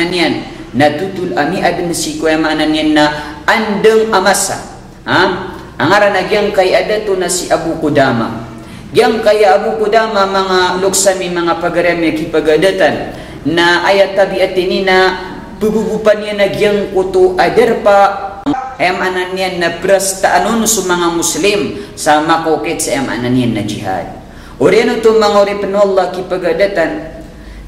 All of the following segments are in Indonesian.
ananian natutul ami adun siku yang ananian na andeng amasa. Angaran nagyang kay ada to na si Abu Qudama. Yang kaya Abu Qudama mga luksami mga pagarami kipagadatan na ayat tabiat ini na pugugupan niya nagyang kuto adarpa ananian na prastaanon sa mga Muslim sa makokit sa ananian na jihad. Oriano to mga oripan Allah kipagadatan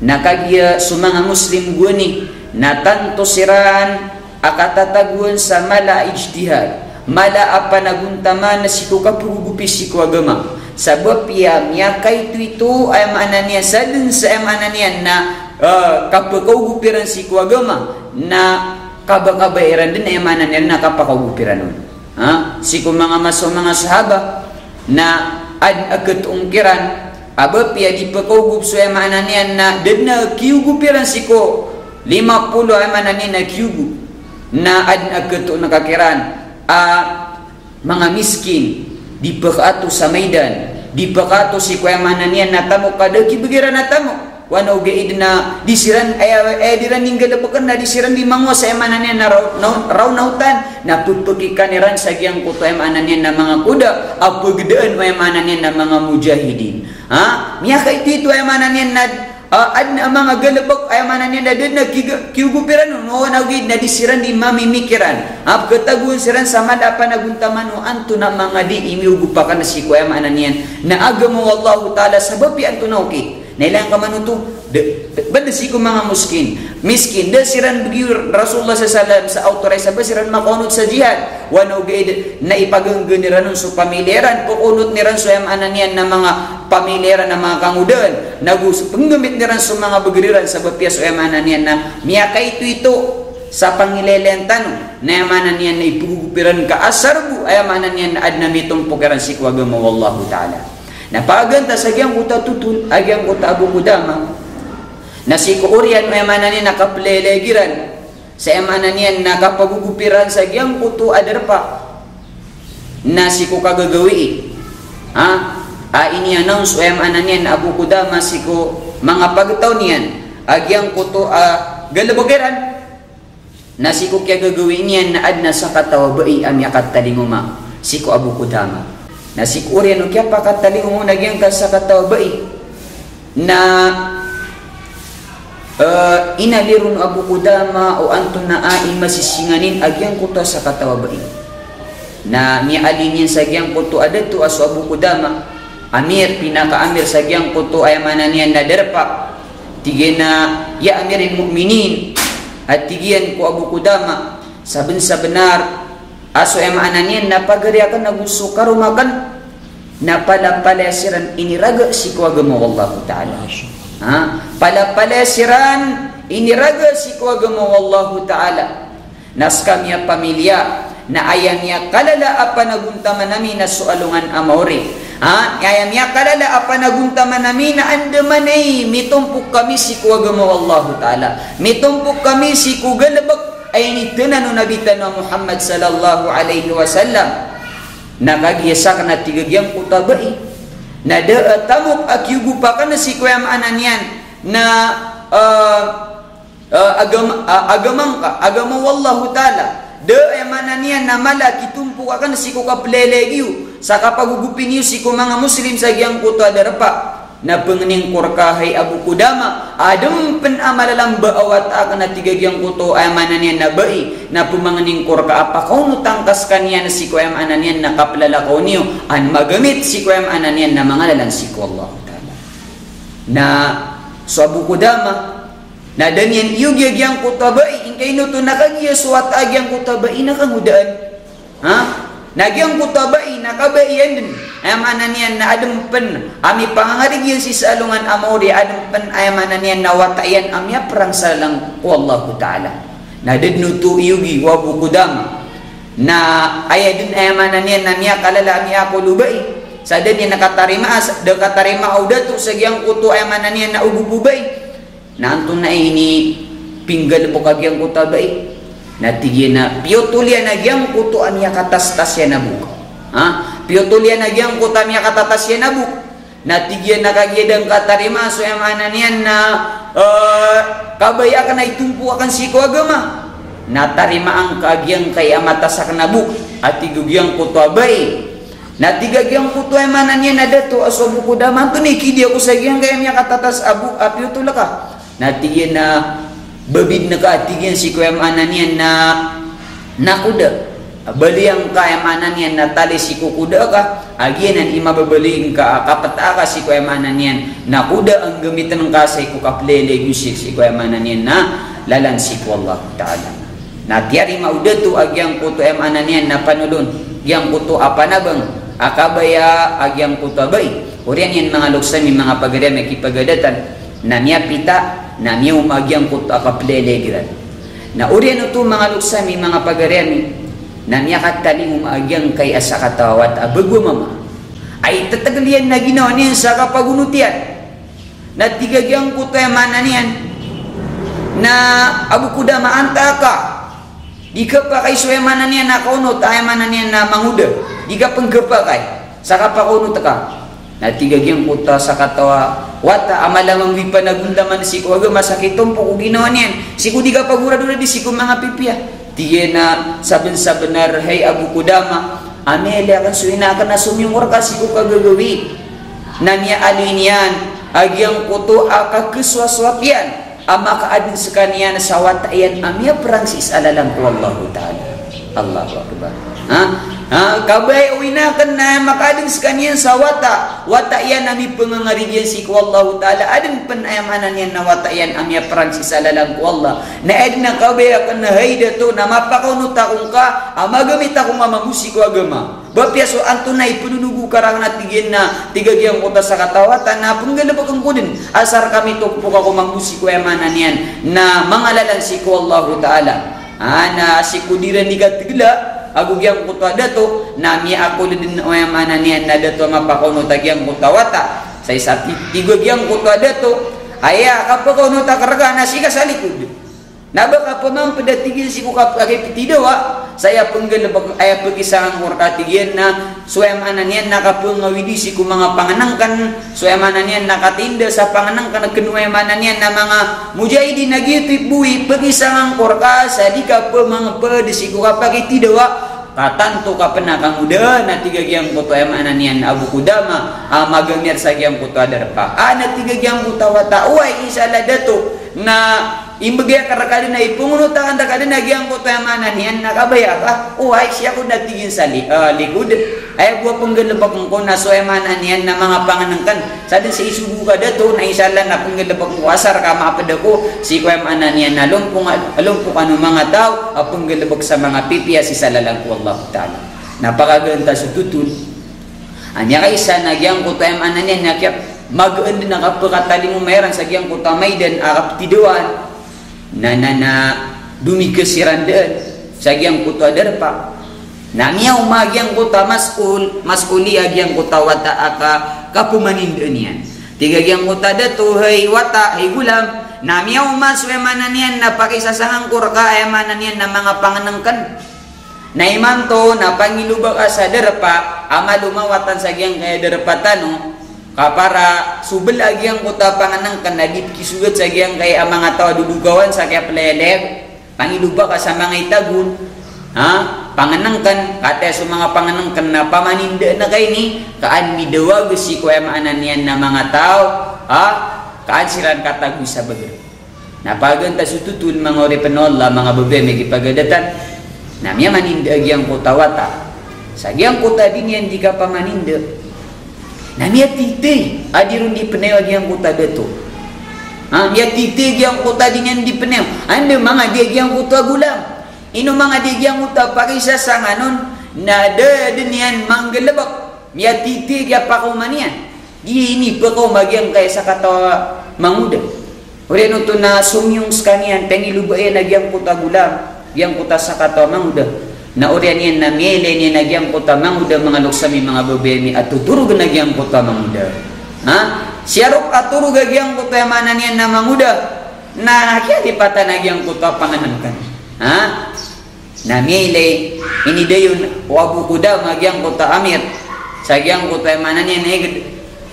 na kagya sa mga Muslim guni na tanto siran akatataguan sa mala ijtihad mala apa naguntaman na siku kapugupi siku agama sabab ya kay itu ay mananian sa dun sa mananian na kapakaugupiran siku agama na kabakabairan din ay mananian na kapakaugupiran nun siku mga mga sahaba na agkatungkiran abab ya dipakaugup so ay mananian na din na kiugupiran siku 50 ay mananian na kiugup na agkato nakakiran mga miskin dipakato sa Maidan dipakato si kuya mananian natamo kada kibigiran natamo wano gaid na disiran ay diran ninggalabakan na disiran di mangwa sa mananian na raw nautan na pupukikaniran sa giyang kuto ay mananian na mga kuda apagdaan ay mananian na mga mujahidin miyaka ito ay mananian na adna mga galabak ay mananian na din na kiugupiran no nawid na disiran di mamimikiran katagun siran sama dapan naguntaman no anto na mga di imiugupakan na si kuya mananian na agamo wallahu ta'ala sabab anto na okay nailang ka manuto bada si ko mga miskin dasiran bagi Rasulullah sallallahu sa autorize ba siran makunot sa jihad wano gaid na ipagangganiran so pamileran pukunot niran so ananian na mga pamileran na mga kangudan nagus penggamit niran so mga bagiriran sa bapya so ananian na miyaka ito sa pangilelentan na mananian na ipugupiran ka asarbu ay mananian na adna mitong pukiran si kwagama wallahu ta'ala napaganta sa giyang kuta tutul agyang kuta Abu Qudama na si Korean may mananian nakaplelegiran sa mananian nakapagugupiran sa giyang kuto adarpa na si ko kagagawi ini announce ay mananian Abu Qudama si ko mga pagtaw niyan agyang kuto galabagiran na si ko kaya gagawin niyan na adna sa katawabai amyakat talinguma si ko Abu Qudama na si Korean o kaya pakataling mo nagyang kasakatawabai na inalirun Abu Qudama o anton na ai masisinganin agyang kuto sa katawabai na mialin yan sa agyang kuto adato aso Abu Qudama amir pinaka-amir sa agyang kuto ay mananian na derpa tigyan na ya amirin mu'minin at tigyan ko Abu Qudama saben sa benar aso ay mananian na pagariakan na gusto karumakan na palapalasiran iniraga si kuagamo wallahu ta'ala palapalasiran iniraga si kuagamo wallahu ta'ala naskamya pamilya na ayamya kalala apa naguntaman namin na sualungan amore ayamya kalala apa naguntaman namin na andamanay mitumpok kami si kuagamo wallahu ta'ala mitumpok kami si kugalabak ay nitanan ng Nabi Tanah Muhammad sallallahu alaihi wasallam nakagiyasak na tigagyang kutabai na tamok akyugupakan na si kuya maananian na agama wallahu ta'ala ay mananian na mala kitumpo akan si kukaplelegiyo sa kapagugupin niyo si mga Muslim sa giyang kuta darapa na pengening korkahay Abu Qudama adem pen amalalang baawat akan na tigagyang kuto ay mananian na bai na pumangening korka apa kau nutangkas kanya na si kuya mananian na kaplalakaw niyo an magamit si kuya mananian na mga lalansi ko Allah ta'ala na so Abu Qudama na danyan iyugyagyang kuto bai ingkay nuto nakagiya suwat agyang kuto bai nakangudaan nagyang kuto bai nakabaiyan din ay mananian na adempen ami pangarigyan si salungan amori adempen ay mananian na watayan amya perang salang wallahu ta'ala na dednutu iyugi wa Abu Qudama na ayadin ay mananian na miya kalala miya kulubai sa den nakatarima dekatarima audatu sa giyang kuto ay mananian na ububay na antun na ini pinggal pokagyang kuto bai na tigyan na piyotulian na giyang kuto amya katastas yan na buka piyotulian na giyang kuto amya katatas yan na buka na tigyan nakagidang katarima so yamanan yan na kabaya ka na itumpu akan siko agama natarima ang kagyang kay amatasak na buk at tigugyang kuto abay na tigagyang kuto yamanan yan na dato aso buku daman to ni kidi ako sa gyang kaya miya katatas abu apyo tula ka na tigyan na babid na ka tigyan siko yamanan yan na nakuda bali ang kayamanan yan na tali si kukuda ka agyan ang imababaliin ka kapata ka si kayamanan yan na kuda ang gamitan ng kasay ko kaplele gusik si kayamanan yan na lalansi ko Allah Ta'ala na tiyari mauda to agyang kuto emanan yan na panulun gyang kuto apanabang akabaya agyang kuto abay urian yan mga luksami mga pagadam kipagadatan na niya pita na niya umagyang kuto akaplele giran na urian ito mga luksami mga pagadami na niya katali umaagyang kay asa katawat abagwa mama ay tatagalian na ginawa niyan sa kapagunutian na tigagyang kutayamanan niyan na abu kuda maanta ka di ka pa kay suyamanan niyan na kaunot ayamanan niyan na manguda di ka panggapa kay sa kapakunot ka na tigagyang kuta sa katawa wata amalamang wipanagundaman si ko aga masakitong po ginawa niyan si ko di ka pagura-dura di si ko mga pipya tiye na saben benar hey Abu Qudama amele akan suinakan na sumyong orkas ko kagagawi na niya alinian agyang kuto aka keswaswapian ama kaadin sekanian sawat ayan amia prangsis alalang ko Allah Ta'ala Allahu Akbar kabay uinakan na makadin sekanian sawata wata yan ami pengangaridian si ko Allah Ta'ala adin penayamanan yan na wata yan amia prangsis alalang ko Allah na edna kabay akan na hayda to na mapakaw no takong ka amagamit akong mamamusi ko agama bapyaso antunay pununugu karang natigin na tigagyang kota sa katawatan na panggalabag ang kudin asar kami to po ako mamusi ko yamanan yan na mangalalan si ko Allah Ta'ala na si kudiran ni katigla agugyang kuto dato nami ako din oyamanan niyan na dato mapakono tagyang kutawata sa isa tigagyang kuto dato aya kapakono ta karga na siga sa likod nabaka pamang padatigil si ko kapag pitidawa saya penggalabag ay pagisang orkatigyan na suyamanan niyan nakapungawidi si ko mga panganangkan suyamanan niyan nakatinda sa panganangkan nagkenuayamanan niyan na mga mujahidin nagitip buhi pagisang orka sa di ka pamang padisi ko kapag itidawa katanto ka penakang muda na tigagyang kuto ayamanan niyan Abu Qudama magamir sa gyang kuto adarpa na tigagyang kuto wata uay isala dato na imbagya karakali na ipungunutan da kada nagyang ko tayamanan yan nakabaya ka uhay siya ko natigin sa likod ay buwa panggalabak ko na so emanan yan na mga panganangkan sa din sa isugo ka dato na isala na panggalabak ko asar ka mapada ko si ko emanan yan na along po ano mga tao panggalabak sa mga pipiya si salalang ko Allah Ta'ala napakaganda sa tutun anya kaysa nagyang ko tayamanan yan nakyap mag-and na kapakatali mo mayroon sa gyang ko tamay din akap tiduan na dumi kesirandaan sa gyang kuto adarpa na miya umagyang kuta masuli agyang kuta wata aka kapumanindaan yan tiga gyang kuta dato hay wata hay gulam na miya umaswemanan yan na pakisasahang kurka ayamanan yan na mga panganangkan na imanto na pangilubak sa darpa ama lumawatan sa gyang kaya darpatan no kapara subel agyang kuta panganangkan na dit kisugat sa gyang kay mga tao dudugawan sa kaya pleleb pangiluba ka sa mga itagun panganangkan kate sa mga panganangkan na pamaninda na kay ni kaan midawag si kuya maanan yan na mga tao kaan siran katagu sa baga napaganta sututul mga orepenola mga babe may kipagadatan na miya maninda agyang kuta wata sa gyang kuta din yan di ka pamaninda na miya titi adirun di peneo yang kuta dato miya titi yang kuta dinyan di peneo anda mga di yang kuta gulam ino mga di yang kuta pakisa sa nganon na da dinyan manggalabak miya titi kaya pakumanian di ini pakaw magyang kaya sa katawa manguda uri to na sumyong skanian pengilubay nagyang kuta gulam yang kuta sa katawa manguda na urian yan na mele niya nagyang kota manguda mga luksami mga babemi at tuturog nagyang kota manguda siyarok at turog nagyang kota manan yan na manguda na kaya di pata nagyang kota panganangkan na mele ini dayon Abu Qudama magyang kota amir sa gyang kota manan yan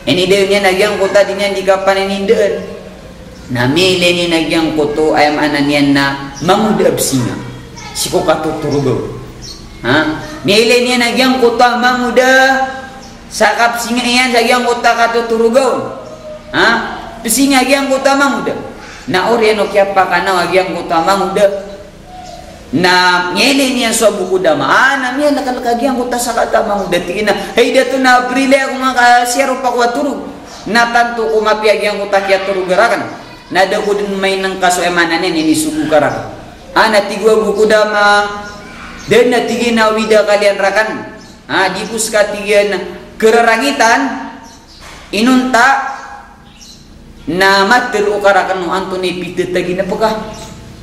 Ini dia nya nagyang kota dinya di kapan ini deun. Na mile ni nagyang koto ayam ananian na mangudab singa. Siko katuturugo. Ha? Mile ni nagyang kota manguda sakap singa iyan nagyang kota katuturugo. Ha? Singa nagyang kota manguda. Na oriano kya pa kana nagyang kota manguda. Na ngele niya sa buku dama na miya nakalakagyang kota sa katamang datina hey dato na abrile ako mga siyaro pa ko turug na tanto ko mapiagyang kota kya turug garakan na daw ko din may nang kaso emanan ini sugu garakan tigwa buku dama dan natigin na wida kalian rakan di puska tigian kerarangitan inunta na mater ukarakan no Antoni pitet tagi na pagka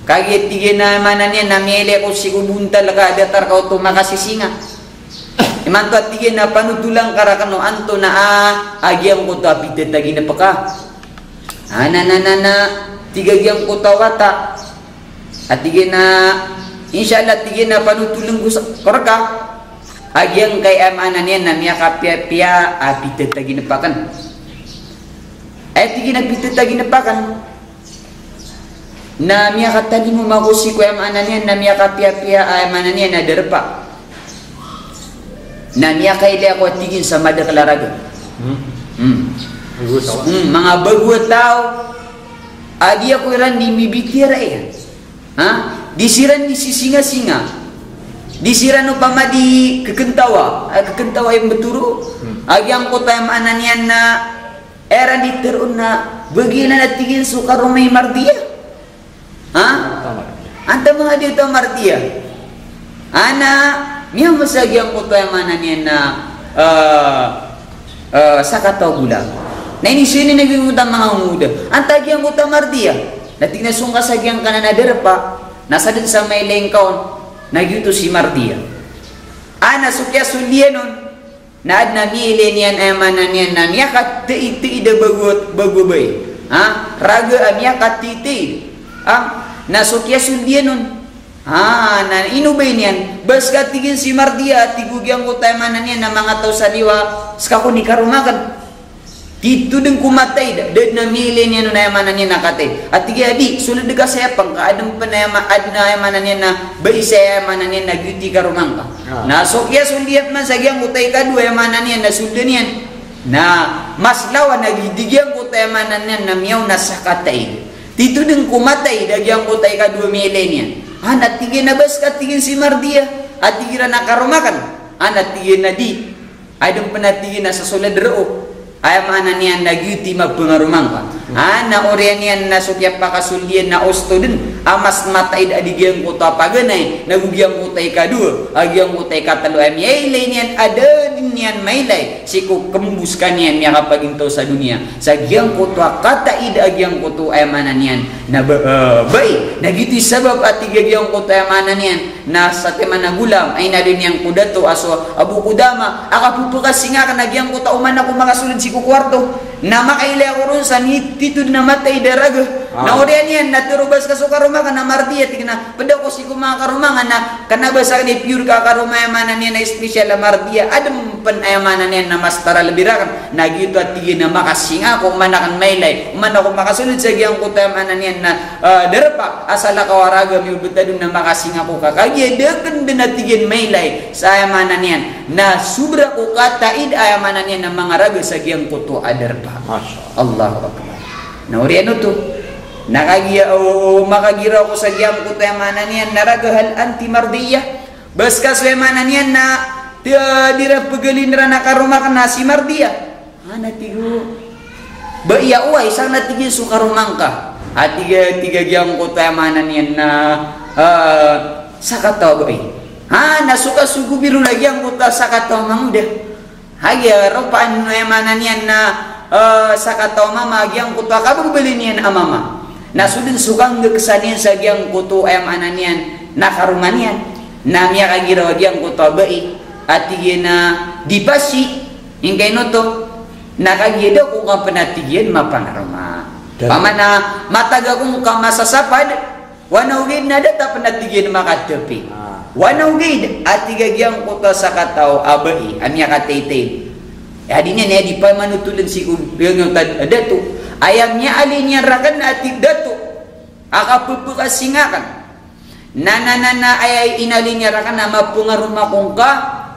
kaget tiga na mananya na mele ko sigubunta laka datar kau tu makasisinga. Iman tu tiga na panutulang karakano anto na agiang ko tapi tetagi na peka. Na tiga giang ko tawata. At tiga na insyaallah tiga na panutulang ko korka. Agiang kay amananya na miya kapia-pia api tetagi na pakan. Tiga na pitetagi na pakan. Na miya katali mo makusi ko yung ananian na miya kapia-pia ay mananian na derpa na miya kaili ako tigin sa madakalaraga mga bago tao adi ako iran di mibitira disiran di sisinga-singa disiran no pama di kekantawa yung beturo agi ang kota yung ananian na era di terun na bagian na tigin suka rumay mardia anta mga dito martia ana miya masagyang ko tayo manan na sakataw gulang na ini sini nagingutang mga muda anta gyang ko tayo martia na tignasong kasagyang ka na naderpa nasa din sa may lengkaon nagyuto si martia ana sukya sulya nun naad na mili niyan ay manan yan na miya kat-ti-ti da bagubay raga miya kat-ti-ti nasukya sulya nun na inubay niyan bas katigin si mardia tigugyang ko tayo manan yan na mga tao sa diwa skako ni karumakan dito din kumatay dad na mili niya nun na yamanan yan nakatay at tigi adi sulad ka sa yapang kaadang pa na yamanan yan na bay sa yamanan yan na gyuti karumang ka nasukya sulya man sa gyang ko tayo kadwa yamanan yan na suldan yan na mas lawa nagidigyang ko tayo yamanan yan na miyaw na sakatay dito din kumatay dagyang ko tayo kadwa millennial natigin na bas katigin si mardia at tigin na nakarumakan natigin na di ay dong panatigin na sa sulad roo ay manan niyan nagyuti magpangarumang ka na orian niyan na sukya pakasulyan na osto din mas matay adigyan ko tapaganay nagugyang ko tayo kadwa agyang ko tayo katalo ay miyay niyan ada din niyan maylay siku kembus ka niyan miya kapaginto sa dunia sa gyang ko to kataid agyang ko to ay manan niyan na bay nagiti sabab at tigagyang ko to ay manan niyan na sa tema na gulam ay na din niyang kudato aso abu kudama akapupukas singa ka nagyang ko tauman ako makasulod siku kwarto na makaila ko ron sa nititude na matay daraga na orian yan naturubas ka so karumaka na martia tigna pada ko si kumaka karumanga na kanabasa ni pure ka karumaya niya na special na martia adam pan ayamanan niya na mas tara labirakan nagito at tigin na makasinga ko manakan maylay umana ko makasunod sa giyang ko tayamanan niya na darapa asala kawaraga mi ubutadong na makasinga ko kakagya dagan din at tigin maylay sa ayamanan niya na subra ko kataid ayamanan niya na mga raga sa giyang ko to adarpa Allahu Akbar na oriano to nakagiya o makagira ko sa giyam ko tayamanan niyan naragahal anti mardiya bas kaswemanan niyan na dira pagalin ra nakarumakan na si mardiya natigo ba iya uway sang natigin su karumang ka at tiga giyam ko tayamanan niyan na sakataw ba nasuka sugu biru lagi ang ko ta sakataw mamuda hagya ropaan no yamanan niyan na sakataw mama gyang ko ta kabubali niyan amama nasudin sukang gekesanian sa gyang kuto ayam ananian nakarumanian namya kagira gyang kuto bai at na dipasi ingkay no to nakagida ko ka panatigian mapangaruma pamana mataga kung ka masasapad wanaugid na data panatigian makatapi wanaugid at gyang kuto sa kataw abai amya kataytay Adinya ne di pa manutulan si yang datu. Ayamnya alinya rakan ati datu. Aka pupukasingakan. Nana ay inalinya rakan nama pengaruh makongka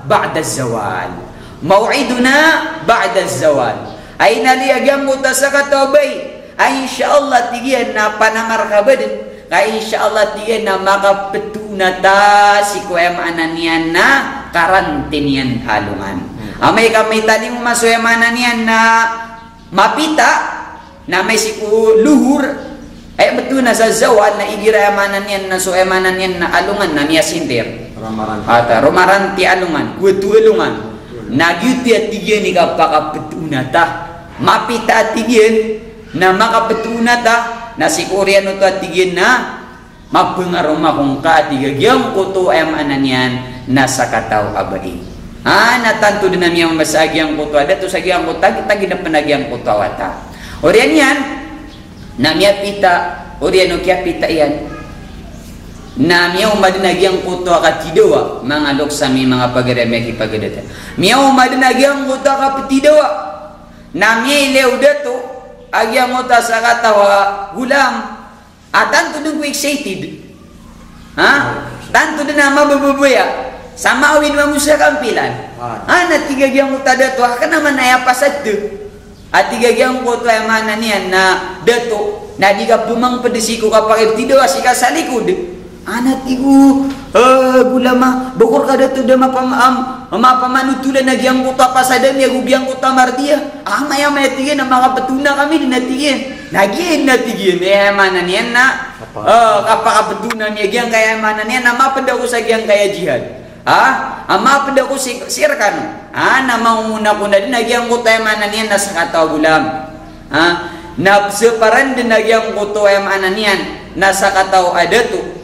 ba'da zawal. Mau'iduna ba'da zawal. Ay inali agam mutasaka tobay. Ay insyaallah tigian na panamar kabadin. Ay insyaallah tigian na makapetuna si kuemananian na karantinian halungan. Amay kami tadi masuk emananian na mapita na may siku luhur. Ay betul na sa zawal na igira emananian na so emananian na alungan na niya sintir. Romaranti alungan, kuetu alungan. Nagyuti at tigyan ni kapakapetuna ta. Mapita at tigyan na makapetuna ta na si Koreano to at tigyan na mapengaroma kung kaatigagyang kuto emananian na sa kataw abai. Natanto din namin yung masagyang kuto. Dato sagyang kuto, tagi na panagyang kuto wata. Orian yan, namya pita, oriano kya pita yan. Namya umadinagyang kuto akatidawa, mga loksami, mga pagaremeki pagadata. Miya umadinagyang kuto akapitidawa. Namya ilew dato, agyang kuto sa katawa, gulam. Tanto din ko excited. Tanto din na mabababuya. Sama awin mamusa kampilan. Natigagyang ko ta dato. Haka naman na pasad to. At tigagyang ko ta mana niyan na dato. Na di ka bumang padisiko kapag tidawa si ka sa likod. Natigo. Gulama. Bukor ka dato da mapamanutulan na gyang ko ta pasadam. Yagubyang ko ta mardiya. Maya tigin na makapatuna kami din natigin. Nagyin natigin. Mana niyan na. Kapakapatunan niya gyang kaya mana niyan na mapanda ko sa gyang kaya jihad. Mapanda ko sirkan. Na maunguna ko na din nagyang ko tayo mananian na sa kataw gulam. Na separan din nagyang ko tayo mananian na sa kataw adato.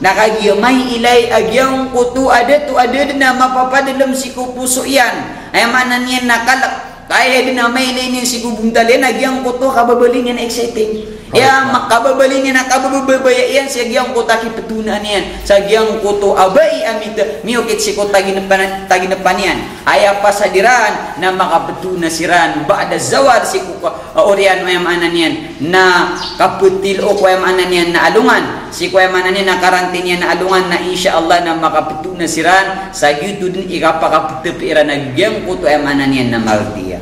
Nakagiyamay ilay agyang ko to adato adad na mapapadalam si kupuso yan. Ay mananian nakalak. Kaya din na may ilay si kubuntalin nagyang ko to kababalin yan exciting. Makababalin niya na kabababaya yan sa giyang ko taki petunan yan sa giyang ko to abay amit miyokit si ko taginapan yan aya pasadiran na makapetuna siran ba'da zawal si ko orian mayamanan yan na kaputil o kuyamanan yan na alungan si kuyamanan yan na karantin yan na alungan na insyaallah na makapetuna siran sa gitu din ikapakaputepiran na giyang ko to ayamanan yan na martiya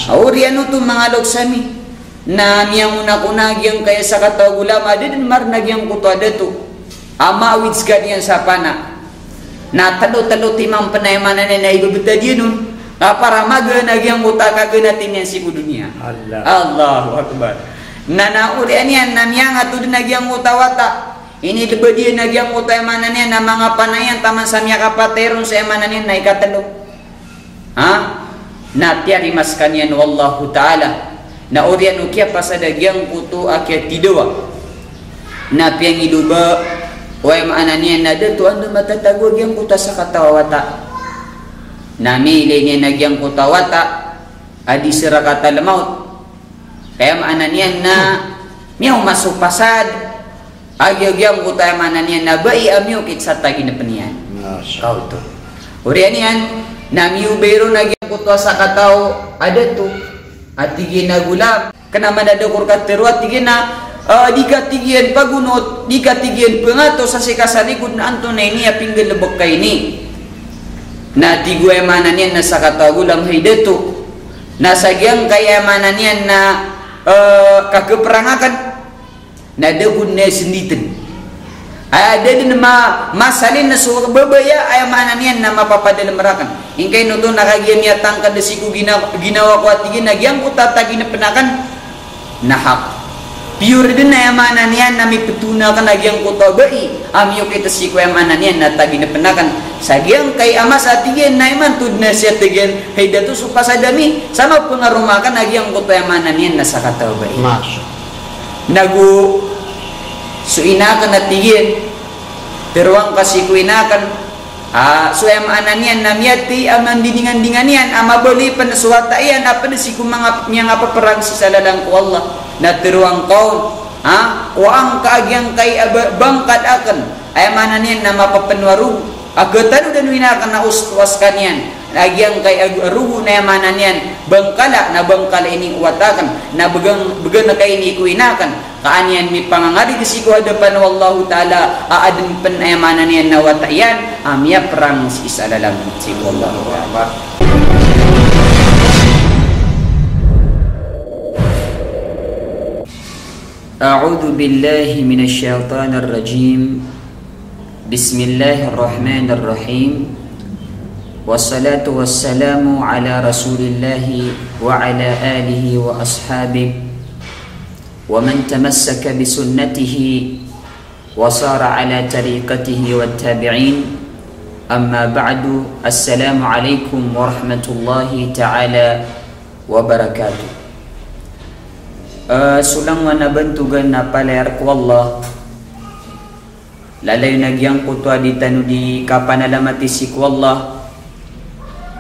orian to mga logsami na miyang unakunagyang kaya sa kataw gulam adin mar nagyang kuto adato amawids ka diyan sa pana na talo-talo timang panaymanan na ibabita diyan nun para magyang kuta kaganatin yan si kudunya Allahu Akbar na naurian yan na miyang ato din nagyang kuta wata ini diba diyan nagyang kuta emanan yan na mga panayan taman sa miya kapateron sa emanan yan na ikatalo na tiarimas kanyan wallahu ta'ala na orian ukia pasadagyang kuto akia tidawa na piang iluba way maananian na dato ando matatagwag yang kuta sa katawata na milay niya nagyang kutawata adi sira katalamaut kaya maananian na miyaw masupasad agyagyang kuta maananian na bai amyo kit sa tagi na panian kau to orian yan na miyaw bayro nagyang kuta sa kataw adato at tigin na gulam kana manadakor ka pero at tigin na di ka tigin pagunot di ka tigin pangato sa sikasalikod na anto na niya pinggal lebok kay ni na tigwe manan yan na sa katagulam haydeto na sagyang kaya manan yan na kakeperangakan na dagun na senditin ada din masalin na so babaya ay manan yan na mapapadalmarakan ingkay no to nakagyan niya tangkad si ko ginawa ko at tigin nagyang ko tatagi na penakan nahak pure din na yamanan yan na may petuna ka nagyang ko tabay amyo kita si ko yamanan yan na tagi na penakan sagyang kay amas at tigin na iman tud na siya tigin hay dato so pasadami sama pengarumakan nagyang ko yamanan yan na sa katabay nagu so inakan na tigin pero ang kasi ko inakan so amanan yan namyati aman dindingan yan amabali panasuwata yan apa na si mga apa perang si salalang ko Allah na teruang kaun o ang kaagyang kay bangkad akan ay amanan yan na mapapanwaru agatan dan winakan na uswas kanyan agyang kay aruhu na yamanan yan bangkala na bangkala ini uwatakan na begang na kay ini kuinakan kaanian mi pangangari kasi ko hadapan wallahu ta'ala aadun pan ayamanan yan na watayan amya perang si isalalam si wallahu ta'ala. A'udzu billahi minasy syaithanir rajim. Bismillahirrahmanirrahim. Wassalatu wassalamu ala Rasulillahi wa ala alihi wa ashabihi wa man tamassaka bi sunnatihi wa sara ala tariqatihi wattabi'in. Amma ba'du. Assalamu alaikum warahmatullahi ta'ala wabarakatuh. Sulang manabantugan na palayar ko Allah lalay nagyang kutwa di tanu di kapanalamati si ko Allah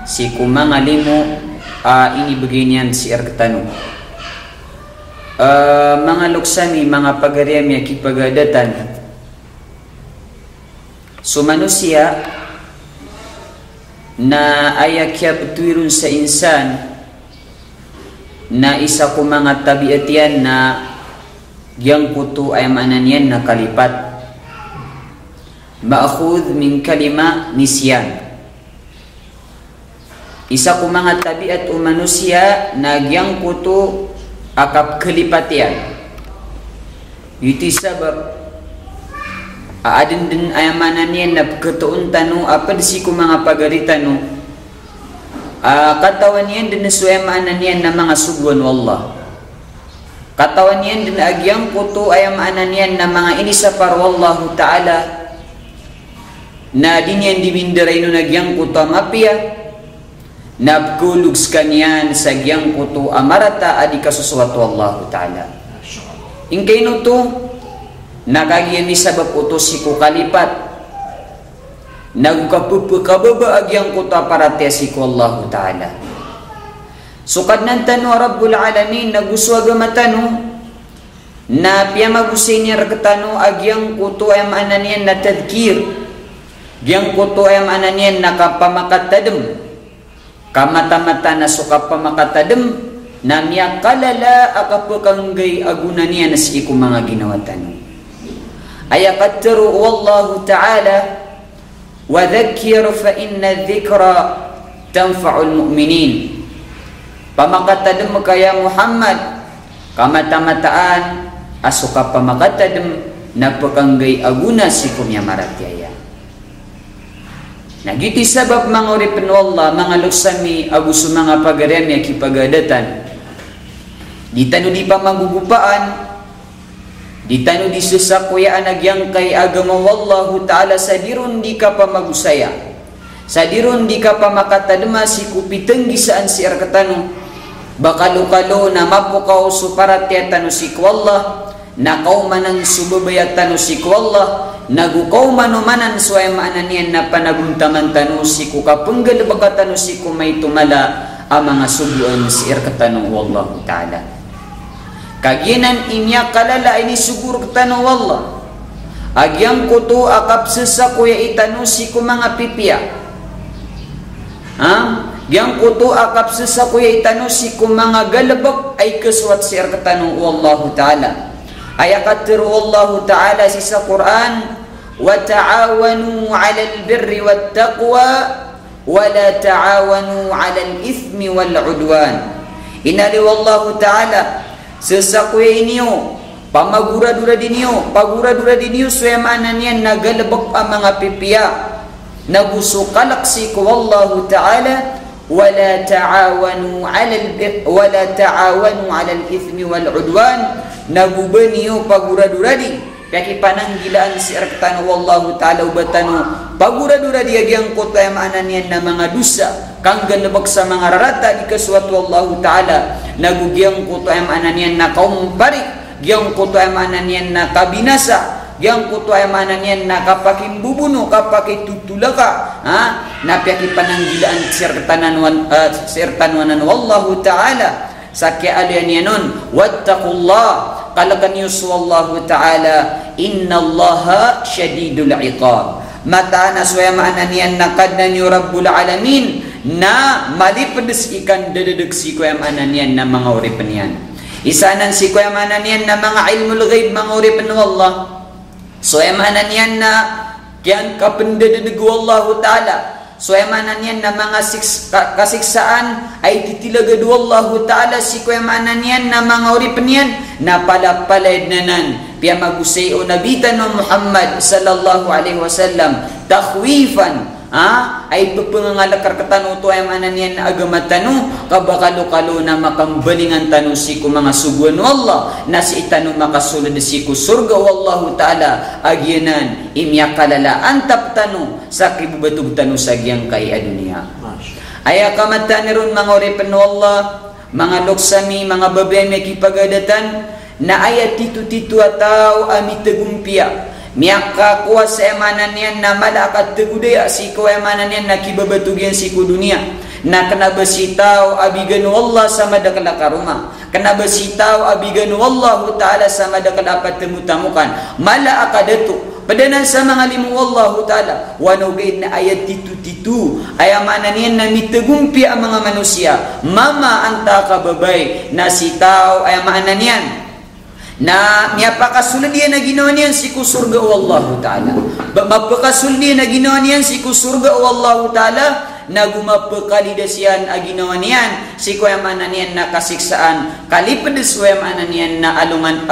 si kumangalimu ini beginian si erktanu mga luksami mga pagariam ya kipagadatan so manusia na ayakya petuirun sa insan na isa ko mga tabiat yan na yang kutu ay maanan yan na kalipat ma'akhudh min kalima nisyan. Isa ko mga tabiat o manusia na yang kutu akap kalipat yan yuti sabab aadin din ay maanan yan na katuon tanu apa disi ko mga pagaritanu katawan yan din suyamaan yan na mga sugwan wallah. Katawan yan din agyang puto ayamaan yan na mga inisapar wallahu ta'ala na din yan dimindaray no nagyang puto amapya na kulugs kanyan sa agyang puto amarata adi kasuswat wallahu ta'ala. Ingkay no to nakagyan ni sabab utos si kukalipat nagkapupukababa agyang kuta para tesiku Allah Ta'ala. Sukad ng tanu Rabbul Alamin naguswaga matanu na piyamagusay niya ragtanu agyang kuto ay maananian na tadkir agyang kuto ay maananian na kapamakatadam kamata-mata na sukapamakatadam na miyakalala akapakanggay agunan niya na si iku mga ginawa tanu ayakataru wallahu Ta'ala وَذَكِّرْ فَإِنَّ الذِّكْرَ تَنْفَعُ الْمُؤْمِنِينَ. Pamakatadam kaya Muhammad kamata-mataan asuka pamakatadam na pakanggay aguna si kumya maratyaya. Nagiti sabab mga uripan Allah mga luksami aguso mga pagaremya kipagadatan di tanu di pa magugupaan di tanu di susakuyaan agyang kay agama wallahu ta'ala sadirun di ka pa magusaya sadirun di ka pa makatadma si kupitenggi saan si arkatanu bakalu-kalu na mapukaw suparatya tanu si kwallah na kaumanan subabayat tanu si kwallah nagukaw manumanan suay maananian na panaguntaman tanu si kukapunggal baga tanu si kumay tumala ang mga subuan si arkatanu wallahu ta'ala. Kaginan inya kalala ini sugur ketanu wallah agyang kutu akap sesa kuya itanu si ku mga pipia yang kutu akap sesa kuya itanu si ku mga galabak ay keswat sir ketanu wallahu ta'ala ayakatir wallahu ta'ala sisa Quran wa ta'awanu 'alal birri wat taqwa wa la ta'awanu 'alal ithmi wal 'udwan inali wallahu ta'ala sesakuya inyo pamagura-dura dinyo suyamanan yan nagalabak ang mga pipiya nagusukalak si ko wallahu ta'ala wala ta'awanu 'alal ithmi wal 'udwan naguba niyo pagura-dura di kaya pananggilaan si arkatano wallahu ta'ala ubatano pagura-dura di agyang kota yamanan yan na mga dusa kang galabak sa mga rarata di kaswat wallahu ta'ala nagugyang kuto ay mananian na kaumpari gyang kuto ay mananian na kabinasa gyang kuto ay mananian na kapakimbubuno kapakitutulaka napiaki pananggilaan sirtanuanan wallahu ta'ala sakya alian yanon wattaqullah kalakan yus wallahu ta'ala innallaha syadidul iqab mata na suya mananian na kadnan yu rabbul alamin na malipedes ikan dadadeg si kuya maanan yan na mga uripan yan. Isanan si kuya maanan yan na mga ilmul ghaib mga uripan Allah. So maanan yan na kiyan kapendadadeg wallahu ta'ala. So emanan yan na mga kasiksaan ay titilagad wallahu ta'ala si kuya maanan yan na mga uripan yan na palapalad nanan piya magusay o nabitan ng Muhammad sallallahu alaihi wasallam takhwifan ay papangangalakar katano to ay manan yan na agamatano kabakalo-kalo na makambalingan tano si ko mga suguan Allah na si itano makasulad si ko surga wallahu ta'ala agyanan imya kalala antap tano sa kibubatug tano sa giyang kay adunia ay akamata niron mga uripan Allah mga luksami mga babae may kipagadatan na ayat titu-titu ataw amit tegumpia miyak kakuha sa emanan yan na malakat tegudaya si ko emanan yan na kibabatugyan si ko dunia na kanabasitaw abiganu Allah sa madakala karuma kanabasitaw abiganu Allah ta'ala sa madakala apat temutamukan mala akadatu padanan sa mga limu Allah ta'ala wanugaid na ayat titu-titu ay amanan yan na mitagumpi ang mga manusia mama anta kababay na sitaw ay amanan yan na miyapakasulad yan na ginawa niyan si kusurga o Allah ta'ala mapakasulad yan na ginawa niyan si kusurga o Allah ta'ala na gumapakalidas yan na ginawa niyan si kuyamanan yan na kasiksaan kalipadas kuyamanan yan na alungan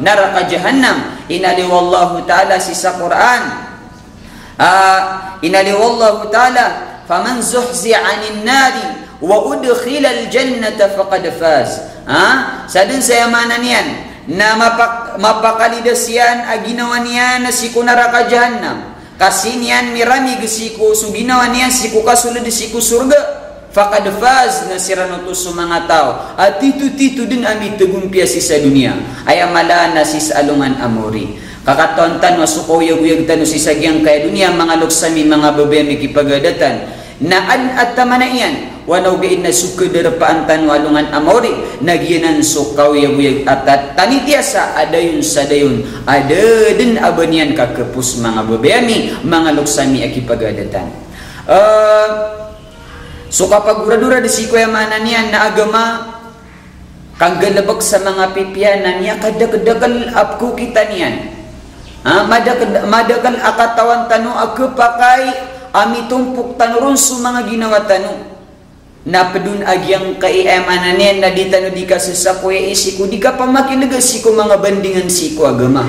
naraka jahannam inaliwallahu ta'ala si sa Quran inaliwallahu ta'ala faman zuhzi anin nari wa udkhila aljannata faqad faz sadun sa yamanan yan na mapakalidas yan aginawan niyan na siku naraka jahannam kasi niyan mirami gisiku so ginawan niyan siku kasulad siku surga faqad faz na siranoto sa mga tao at titu-titu din amit tegumpia si sa dunia ay amala na si sa alungan amori kakatontan masuko yag-yag tano si sagyang kaya dunia mga luksami mga babae may kipagadatan na at tamana iyan wanaw gain na sukadarapaan tanu alungan amori nagyanan sukaw yag at tanitiasa adayon sa dayon ada din abanian kakepus mga babayami mga luksami akipagadatan so kapag uradura di si kuya maanan yan na agama kang galabag sa mga pipianan niya kadakadakal apko kita niyan madakal akatawan tanu akapakay amitumpuk tanurun su mga ginawa tanu na pedun agyang kaiemanan yan na di tanu di kasasakuya isiku di ka pamakilaga siku mga bandingan siku agama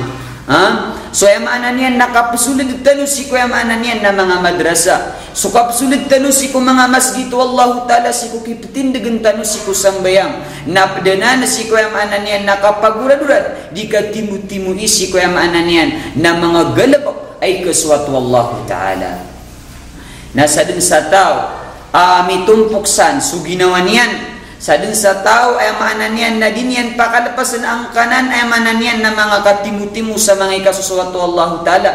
so emanan yan nakapusulit tanu siku emanan yan na mga madrasa so kapusulit tanu siku mga masjid wallahu ta'ala siku kipitindagan tanu siku sambayang na pedana na siku emanan yan nakapagurad-urad di ka timu-timu isiku emanan yan na mga galabak ay kaswat wallahu ta'ala nasa din sa tao mitumpuksan so ginawa niyan sa din sa tao ay maanan niyan na din yan pakalapasan ang kanan ay maanan niyan na mga katimu-timu sa mga ikasusuwat Allah ta'ala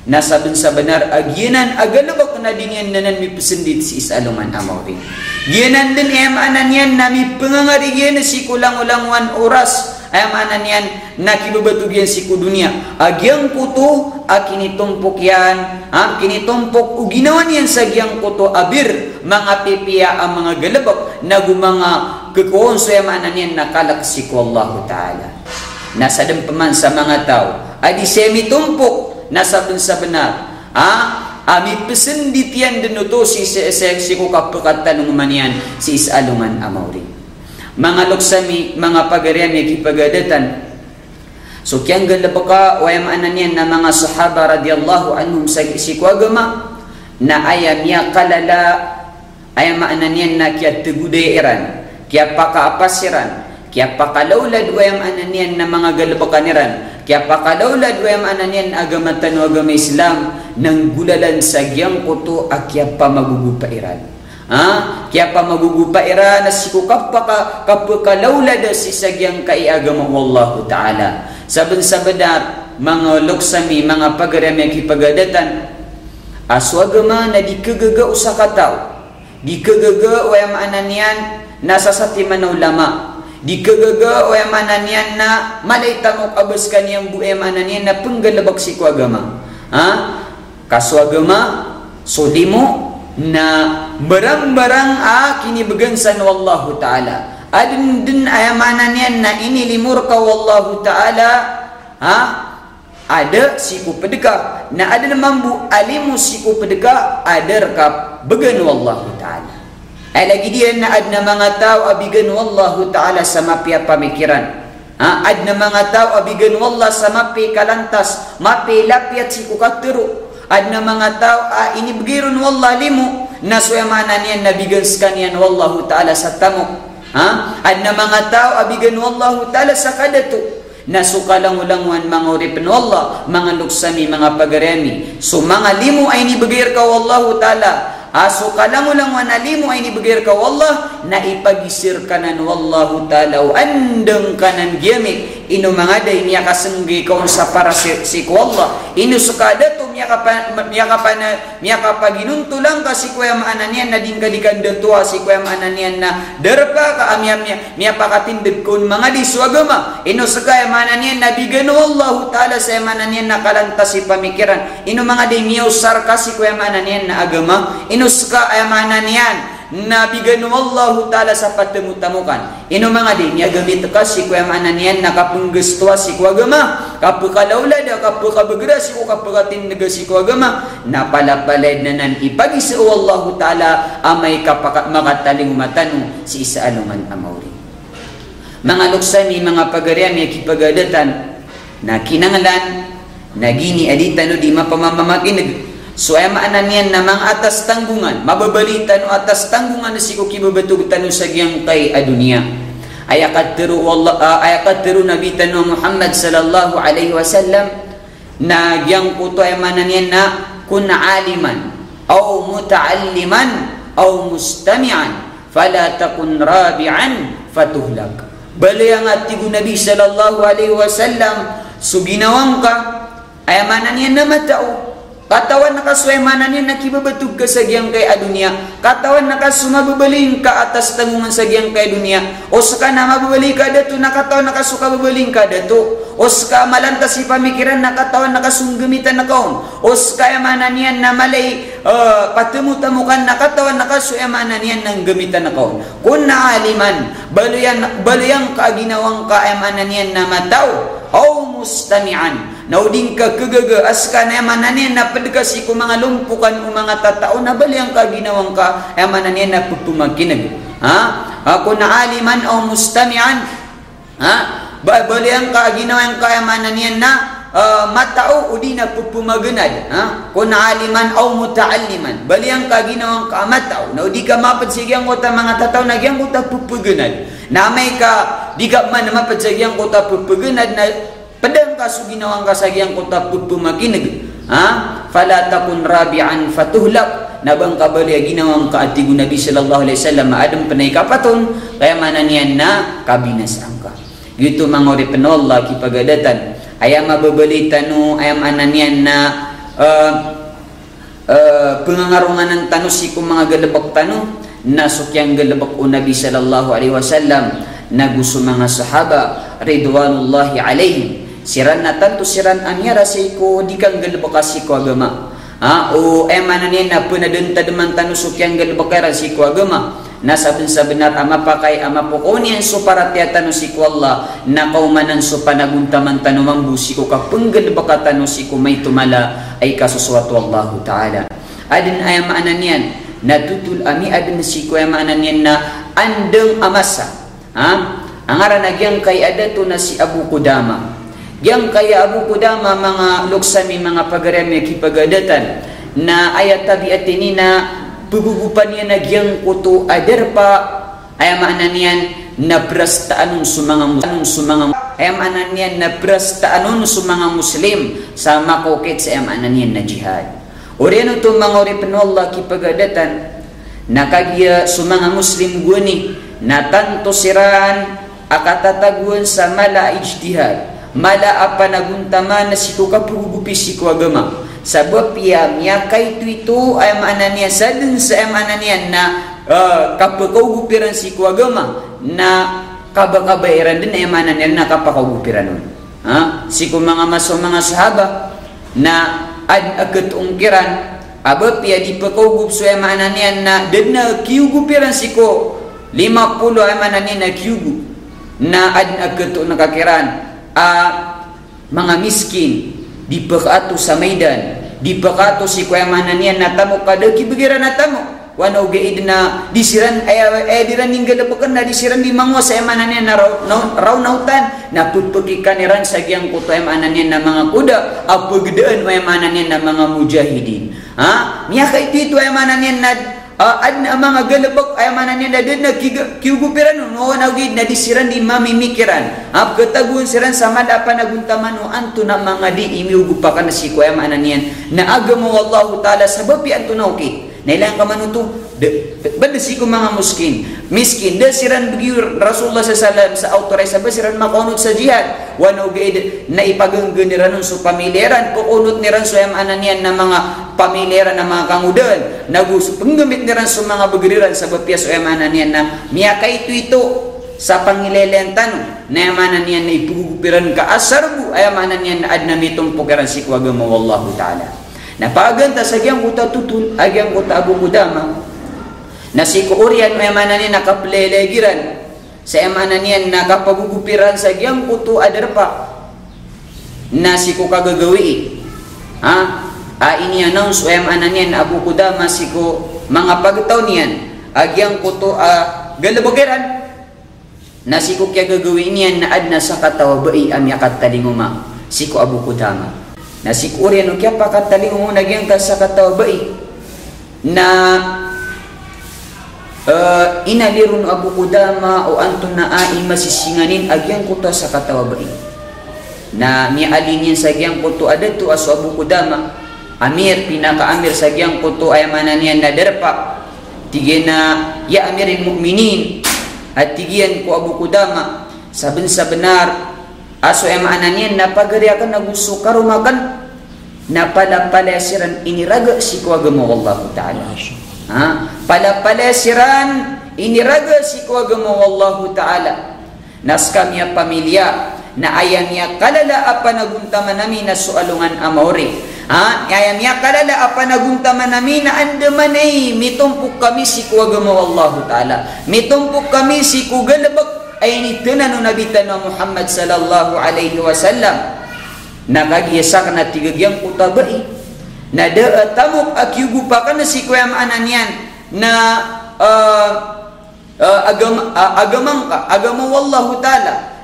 nasa dun sa banar agyanan agalabak na din yan nanan may pasendit si isaluman amawin gyanan din ay maanan yan na may pangangarigyan na si kulang-ulangwan oras ay maanan yan na kibabatug yan si kudunia agyang kuto kinitumpok yan kinitumpok o ginawa niyan sa agyang kuto abir mga pipiya ang mga galabak na gumanga kukuhon so ay maanan yan nakalaksi ko Allah ta'ala nasa dampaman sa mga tao ay di semitumpok nasa dun sa benar amit pesendit yan dinuto si kukapagkat tanong man yan si isaluman amawri mga luksami, mga pagarian may kipagadatan so kiyang galabaka wayam anan yan na mga sahaba radiyallahu anhum sa isikwagama na ayam ya kalala ayam anan yan na kya tegudairan kya pakaapasiran kya pakalawlad wayam anan yan na mga galabakaniran kya pakalawlad wayam anan yan agamatan o agama Islam nang gulalan sa giyang kuto akya pa magugupairan kaya pa magugupairan na si kapakalawlad si sagyang kaiagama wallahu ta'ala saban-sabadat mga luksami mga pagaramay kipagadatan aswagama na di kagaga usakataw di kagaga o yamanan yan nasa satimanaw lama di kagaga o yamanan yan na malaytamok abas kaniyang buemanan yan na panggalabak si kwagama kaswagama sulimo na barang-barang kini begensan wallahu ta'ala. Adun din ayamanan yan na ini limurka wallahu ta'ala ada siku pedekah na ada mambu alimu siku pedekah ada rekap begen wallahu ta'ala. Lagi dia na adna mga tao abigan wallahu ta'ala sa mapia pamikiran. Adna mga tao abigan wallah sa mapi kalantas mapi lapiat siku katero. Adna mga tao ini begirun wallah limu na suyamanan yan nabigan skanian wallahu ta'ala sa tamok. Adna mga tao abigan wallahu ta'ala sa kadatu na sukalang-ulanguan mga uripan wallah, mga luksami, mga pagarami. So mga limu ay nibagir ka wallahu ta'ala. Sukalang-ulanguan na limu ay nibagir ka wallah, na ipagisir kanan wallahu ta'ala. Andang kanan giyami, ino mga day niya kasanggi kaun sa para si wallah. Ino sukada to niya kapaginuntulang ka si kuya maanan yan na dingkadikan datua si kuya maanan yan na derpa ka miya pakatindid kun mga di suagama. Ino sakaya maanan yan na bigano wallahu ta'ala sa maanan yan na kalantas si pamikiran. Ino mga day miya usar ka si kuya maanan yan na agama. Ino saka ay maanan yan na bigano wallahu ta'ala sa patemutamukan. Ino mga din niya gamit ka si kuya maanan yan na kapunggustuwa si kuya agama. Kapagkalawla da kapagkabagra si kuya kapagatindaga si kuya agama. Napalapalad na nan ipagisa wallahu ta'ala amay makataling matano si isa aluman amawri. Mga luksami, mga pagariami, kipagadatan na kinanglan na gini aditan no di mapamamakinag. So ay maanan yan na mga atas tanggungan, mababalitan o atas tanggungan na si kukibabatugtan o sa giyang kay adunia. Ayakatiru nabitan no Muhammad sallallahu alaihi wasallam na giyang kuto ay maanan yan na kun aliman o mutaalliman o mustami'an fala takun rabi'an fatuhlak. Bali ang atigo Nabi sallallahu alaihi wasallam so ginawang ka ay maanan yan na matao. Katawan nakaswaymanan yan nakibabatug ka sa giyang kay adunia. Katawan nakasumababaling ka atas tangungan sa giyang kay adunia. O saka na mababali ka dato nakatawan nakasukababaling ka dato. O saka malantas si pamikiran nakatawan nakasunggumitan na kaon. O saka yamanan yan na malay patemutamukan nakatawan nakaswaymanan yan ng gamitan na kaon. Kung naaliman baluyang kaginawang kaayamanan yan na mataw o mustami'an. Nauding ka kagaga aska na yamanan na padkasi ko mga lumpukan o mga tatao na baliyang ka ginawang ka yamanan na pupumakinag. Ako na aliman o mustami'an. Baliyang ka ginawang ka yamanan na matao o di na pupumaganad. Kung aliman o mutaalliman. Baliyang ka ginawang ka matao. Na di ka mapadsigyang ko ta mga tatao na gyang ko ta pupuganad. Na may ka di ka man na mapadsigyang ko ta pupuganad na padang kaso ginawang kasagyang kota pupumakinag. Fala takun rabi'an fatuhlak. Nabang kabali ginawang kaatigo Nabi sallallahu alaihi wasallam maadam panay kapaton kaya manan yan na kabinasang ka. Yuto mga oripan Allah kipagadatan ayam mababalitan no ayam anan yan na pengangarungan ng tano si kung mga galabak tano nasok yang galabak o Nabi sallallahu alaihi wasallam na gusto mga sahaba ridwanullahi alaihim siran na tanto siran anyara say ko di kang galbakasi ko agama. O emanan yan na punadunta duman tanusok yang galbakaran si ko agama. Nasabin sa benar ama pakay ama pokonian so para tiyatano si ko Allah na kaumanan so panaguntaman tanumang busi ko kapang galbakatano si ko may tumala ay kasuswatu Allah Ta'ala. Adin ay maanan yan natutul ami adin si ko ay maanan yan na andang amasa. Ang aranagyan kay adato na si Abu Qudama. Yang kaya Abu Qudama mga luksami mga pagarami kipagadatan na ayat tabiat ini na pugugupan niya nagyang kuto aderpa ayamanan yan na prastaanon sumanga ayamanan yan na prastaanon sumanga muslim sa makokit sa ayamanan yan na jihad. Oriano to mga oripan Allah kipagadatan na kagya sumanga muslim guni na tanto siran akatataguan sa mala ijtihad mala apa naguntaman na siku kapugugupi siku agama sabab piyamya kay tuito ay maananiya sa dun sa maananiya na kapakaugupiran siku agama na kabakabayaran din ay maananiya na kapakaugupiran nun siku mga maso mga sahaba na agkatungkiran aba pia di pekaugup so mananian na dena kiugupiran siko 50 mananian na kiugu na adna ketu nakakiran mga miskin di pekatu sa Maidan di pekatu siko mananian na tamo kada kibigiran na tamo wano geidna disiran diran ninggal pekan na disiran di mango sa mananian na raw nautan na putpukikan iran sa giyang kuto mananian na mga kuda apagdaan mananian na mga mujahidin niya kay tito mananian na adna mga galabak mananian na din na kiugupiran no nawgid na disiran di mamimikiran katagun siran sama dapat naguntaman anto na mga di imiugupakan na si kuya mananian na agamo wallahu ta'ala sabab anto na okay nailang kamanuto badasi ko mga miskin dasiran bigir Rasulullah sallallahu sa autorize sa basiran makunot sa jihad wano gaid na ipagangganiran so pamileran pukunot ni ran so ananian na mga pamileran na mga kangudan naguso panggamit ni ran so mga bagiriran sa bapya so ananian na miya kay ito sa pangilelentan na mananian na ipugupiran ka asarbu ay mananian na adna mitong pugiran si kwagamo wallahu ta'ala. Napaganta sa giyang kuta tutun, agyang kuta Abu Qudama, na si Kuurian may mananian nakaplelegiran, sa mananian nakapagugupiran sa giyang kuto adarpa, na si kukagagawi, ini announce ay mananian Abu Qudama si ko mga pagtaw niyan, agyang kuto galabagiran, na si kukagagawi niyan na adna sa katawabai amyakat talinguma, si ko Abu Qudama. Na si Kuurian kaya pakatali mo nagyang sa katawabai na inalirun Abu Qudama o anton na ai masisinganin agyang kuta sa katawabai na mialinin sa agyang kuto adto aso Abu Qudama amir pinaka-amir sa agyang kuto ay mananian na derpa tigena ya amirin mu'minin at tigian ko Abu Qudama saben sa benar aso mananian na pagariakan naguso karumakan na palapalasiran iniraga si kuagamo wallahu ta'ala palapalasiran iniraga si kuagamo wallahu ta'ala naskamya pamilya na ayamya kalala apa naguntaman namin na sualungan amore ayamya kalala apa naguntaman namin na andaman ay mitumpok kami si kuagamo wallahu ta'ala mitumpok kami si kugalabak ay nitunan na nabitan ng Muhammad sallallahu alaihi wasallam nakagiyasak na tigagyang kutabai na tamok akyugupakan na si kuya mananian na agama wallahu ta'ala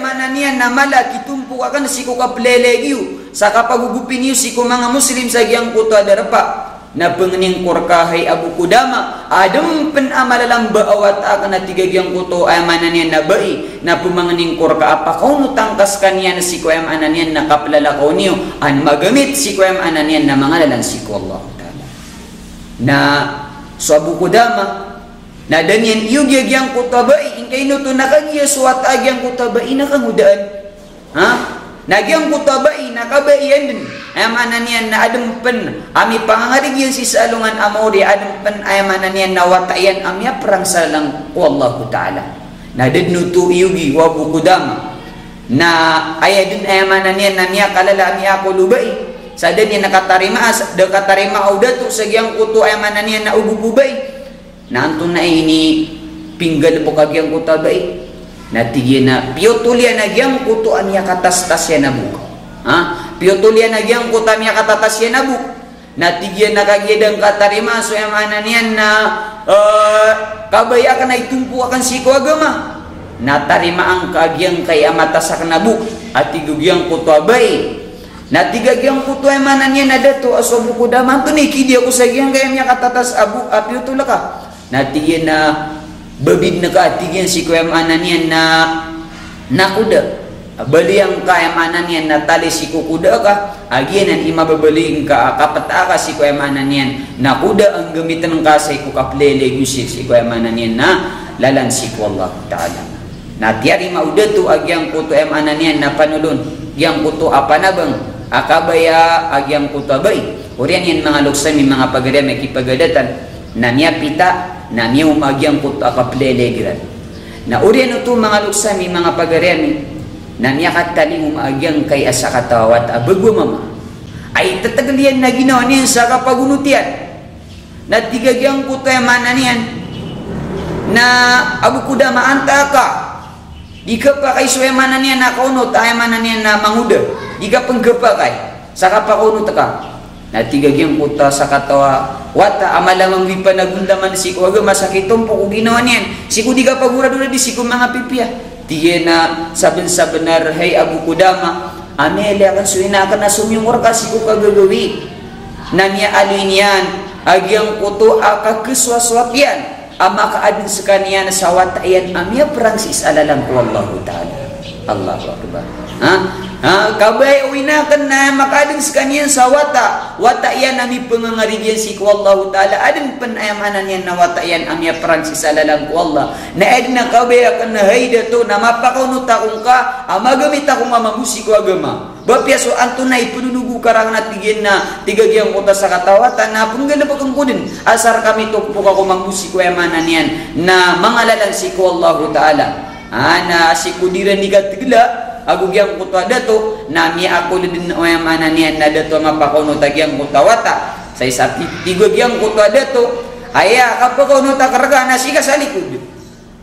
mananian na malaki tumpu akan si kukaplelegiyo sa kapagugupin niyo si mga muslim sa giyang kuta darapa na pengening korkahay Abu Qudama adam penamalalang baawat akan na tigagyang kuto ay mananian na bai na pumangening korka apa kau nutangkas kaniya na si kuya mananian na kaplalakaw niyo an magamit si kuya mananian na mga lalansiko Allah ta'ala na so Abu Qudama na danyan iyugyang kuto bai ingkay no to nakagiya suwat agyang kuto bai nakangudaan nagyang kutabai nakabaiyan din ay mananian na adempen ami pangarigyan si salungan amori adempen ay mananian na watayan amya perang salang wallahu ta'ala na dednutu iyugi wa Abu Qudama na ayadin ay mananian na miya kalala miya kulubai sa din nakatarima audatu sa giyang kuto ay mananian na ubububay na antun na ini pinggal po kagyang kutabai natigyan na piyotulian na giyang kutuan niya katastas yan na buk piyotulian na giyang kutuan niya katatas yan na buk natigyan na kagyadang katarima so yung ananian na kabaya ka na itumpu akan siko agama natarima ang kagyang kay amatasak na buk at tigugyang kutuan bay natigagyang kutuan mananian na dato aso Abu Qudama tunikidi ako sa giyang kaya niya katatas abu apiyotula ka natigyan na babid na kaatigyan si kuya mananian na nakuda bali ang kaya mananian na tali si kukuda ka agyanan imababaliin ka kapata ka si kuya mananian nakuda ang gamitan ng kasay kukaplele gusik si kuya mananian na lalansik wallahu ta'ala na tiyari mauda to agyang kuto mananian na panulon gyang kuto apanabang akabaya agyang kuto bay urian yan mga luksami mga pagada may kipagadatan na niya pita na niya umagyang kuto akaplelegiran na urian ito mga luksami mga pagaremi na niya kataling umagyang kay asa katawat abagwa mama ay tatagalian na ginawa niyan sa kapagunutian na tigagyang kuta mana niyan na Abu Qudama antaka di ka pa kay suemana niyan na kaunot ay mana niyan na manguda di ka penggepa kay sa kapakunot ka na tigagyang kuta sa katawa wata amalamang wipanagundaman si ko aga masakitom po kung ginawa niyan si ko di ka pagura-dura di si ko mga pipya tiyan na saben sa benar hey Abu Qudama amele akan suinakan na sumyong orkas si ko kagagawi na niya alin yan agyang kuto aka keswaswapian ama kaadin sekanian sawat ayan amya perang sis alalang ko Allah Ta'ala Allahu Akbar kabay uwinakan na makadin sekanian sawata wata yan ami pengangaridian si ko Allah Ta'ala adin penayamanan yan na wata yan amya perang sis alalang ko Allah na edna kabay akan na hayda to na mapakaunot akong ka amagamit akong mamamusi ko agama bapiaso antunay penunugu karang natigin na tigagyang kota sa katawatan na penggalabag ang kudin asar kami tukpok ako mangbusi ko emanan yan na mangalalan si ko Allah Ta'ala na si kudiran ni gatigla agugyang kota dato na mi ako din o emanan yan na dato mapakono tagyang kotawata sa isa tigagyang kota dato aya kapakono takarga na si kasalikod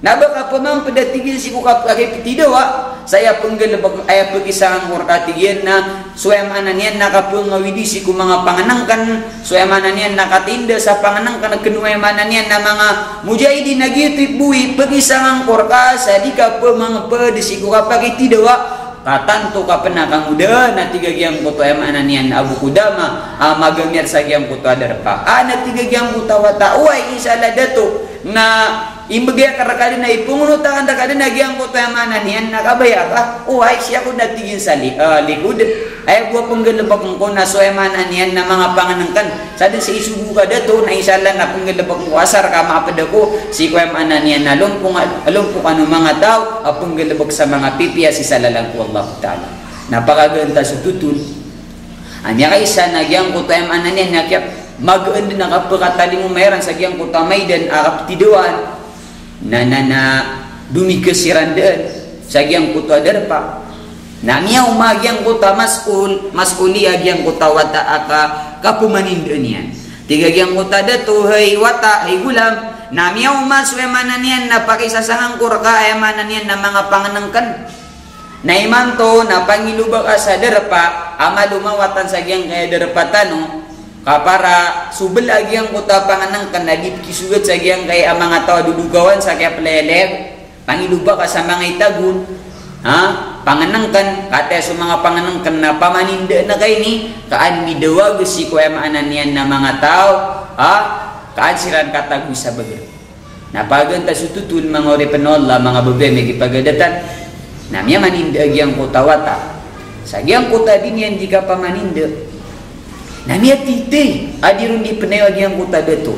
na baka pamang padatigil si ko kapag pitidawa saya penggalabag ay pagisangan ko katigyan na suemanan yan nakapungawidi si ko mga panganangkan suemanan yan nakatinda sa panganangkan nagkanuemanan yan na mga mujahidin nagitip buhi pagisangan ko sa di ka pamang padisi ko kapag itidawa katanto ka penakang muda na tigagyang kuto emanan yan Abu Qudama magamir sa gyang kuto adarpa na tigagyang kuto wata uay isala dato na imbagya karakali na ipungunutan da kada nagyang ko tamanan yan nakabaya ka ay siya ko natigin sa likod ay buwa panggalabak ko na so emanan yan na mga panganangkan sa din sa isugo ka dato na isala na panggalabak ko asar ka maapad ako si ko emanan yan na alon po ano mga tao panggalabak sa mga pipiya si salalang ko Allah Ta'ala napakaganda sa tutun anya kaysa nagyang ko emanan yan nakyap mag-andi na kapakatali mo mayroon sa gyang ko tamay din akap tiduan na dumikasiran din sa gyang kuto adarpa na miya umagyang kuta masuli agyang kuta wata aka kapumanindun yan tiga gyang kuta dato hay wata hay gulam na miya umaswemanan yan na pakisasahang kurka emanan yan na mga panganangkan na imanto na pangilubag sa darpa ama lumawatan sa gyang kaya darpa tano kapara subel agyang kuta panganang kanadip kisugat sa agyang kay mga tao dudugawan sa kaya pleleb pangiluba ka sa mga itagun panganangkan kate sa mga panganangkan na pamaninda na kay ni kaan midawag si kuya maanan yan na mga tao kaan siran katagu sa bagay napaganta sututun mga orepenola mga babe may kipagadatan na miya maninda agyang kuta wata sa agyang kuta din yan di ka pamaninda na miya titi adirun di penew agyang kuta dato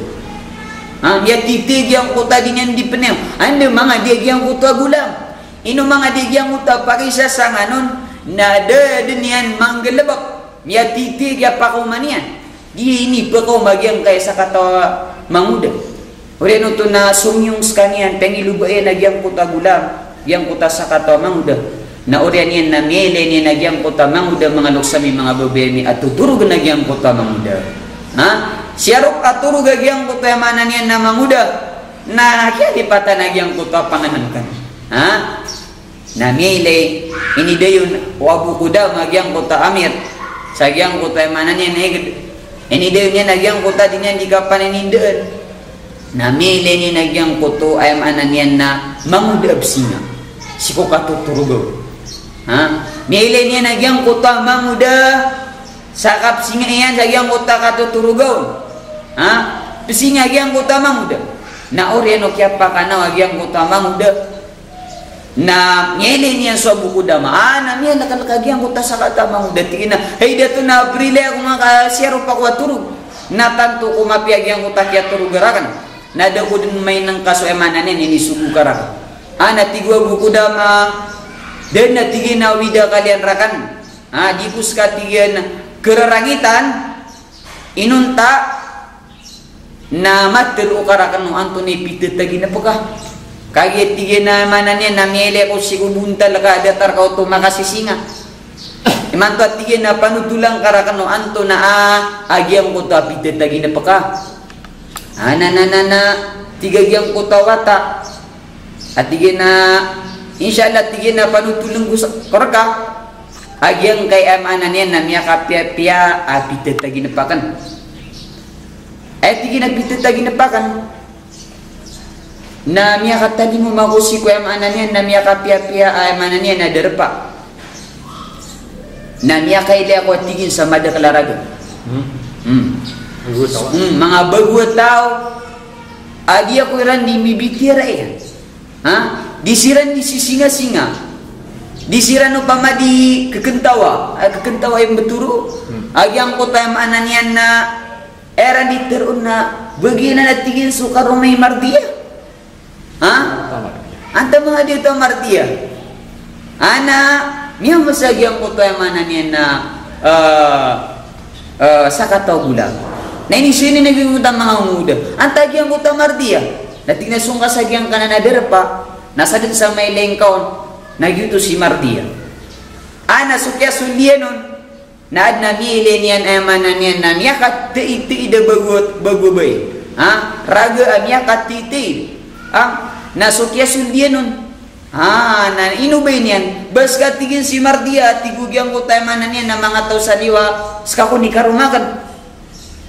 miya titi agyang kuta din yan di penew ando mga di agyang kuta gulam ino mga di agyang kuta pakisa sa nganon na din yan manggalabak miya titi agya pa kumanian di ini pa ko magyang kaya sa katawa manguda uri no to na sumyong skanian pengilubayan agyang kuta gulam agyang kuta sa katawa manguda na orian yan na mele ni nagyang kota manguda mga luksami mga babemi at tuturog nagyang kota manguda siyarok at turog nagyang kota manan yan na manguda na kaya di pata nagyang kota panganangkan na mele ini dayon Abu Qudama magyang kota amir sa gyang kota manan yan ini dayon yan nagyang kota din yan di kapaninindaan na mele ni nagyang koto ay manan yan na manguda absinga si ko katuturugaw mili niya nagyang kuta manguda sakap singa yan sagyang kuta katuturugaw pisinga gyang kuta manguda na oriano kya pa kana wagyang kuta manguda na mili niya so Abu Qudama na miya nakalakagyang kuta sa kata manguda tigina hey dato na abrile ako mga siyaro pa kwa turug na tanto kumapiagyang kuta kya turugarakan na daw ko din may nang kaso emananin inisugu karakan natigwa Abu Qudama dan natigin na wida kalian rakan dipus katigan kerarangitan inunta na mater ukarakan no Anthony Peter tagi na pagka kagit tigin na manan yan na miele ko si kubuntal ka datar ka to makasisinga iman to atigin na panutulang karakano anto na agyang ko to apitet lagi na paka tigagyang ko to wata atigin na inshallah tigin na panutulang ko koraka agyang kay amanan yan na miya kapya apitet lagi na pakan tigin apitet lagi na pakan na miya katali mo magusi ko amanan yan na miya kapya amanan yan na derpa na miya kaila ako tigin sa madakalaraga mga bago tao adi ako iran di mibitira disiran di sisinga-singa disiran upama di kekantawa yang beturu agi ang kota yang maanan yan na era di terun na bagian na tigin suka rumay mardia anta mga dito mardia ana miya masagi ang kota yang maanan yan na sakataw gulang na ini sini nagingutang mga umuda antagi ang kota mardia natigna sungka sagi ang kananader pa nasa din sa may lengkaon nagyuto si mardia ana sukya sundianon naad na mili niyan amanan niyan na miyakat ti da bagubay raga miyakat ti nasukya sundianon na inubay niyan bas katigin si mardia tigugyang ko tayo manan niyan na mga tao sa liwa ska ko ni karumakan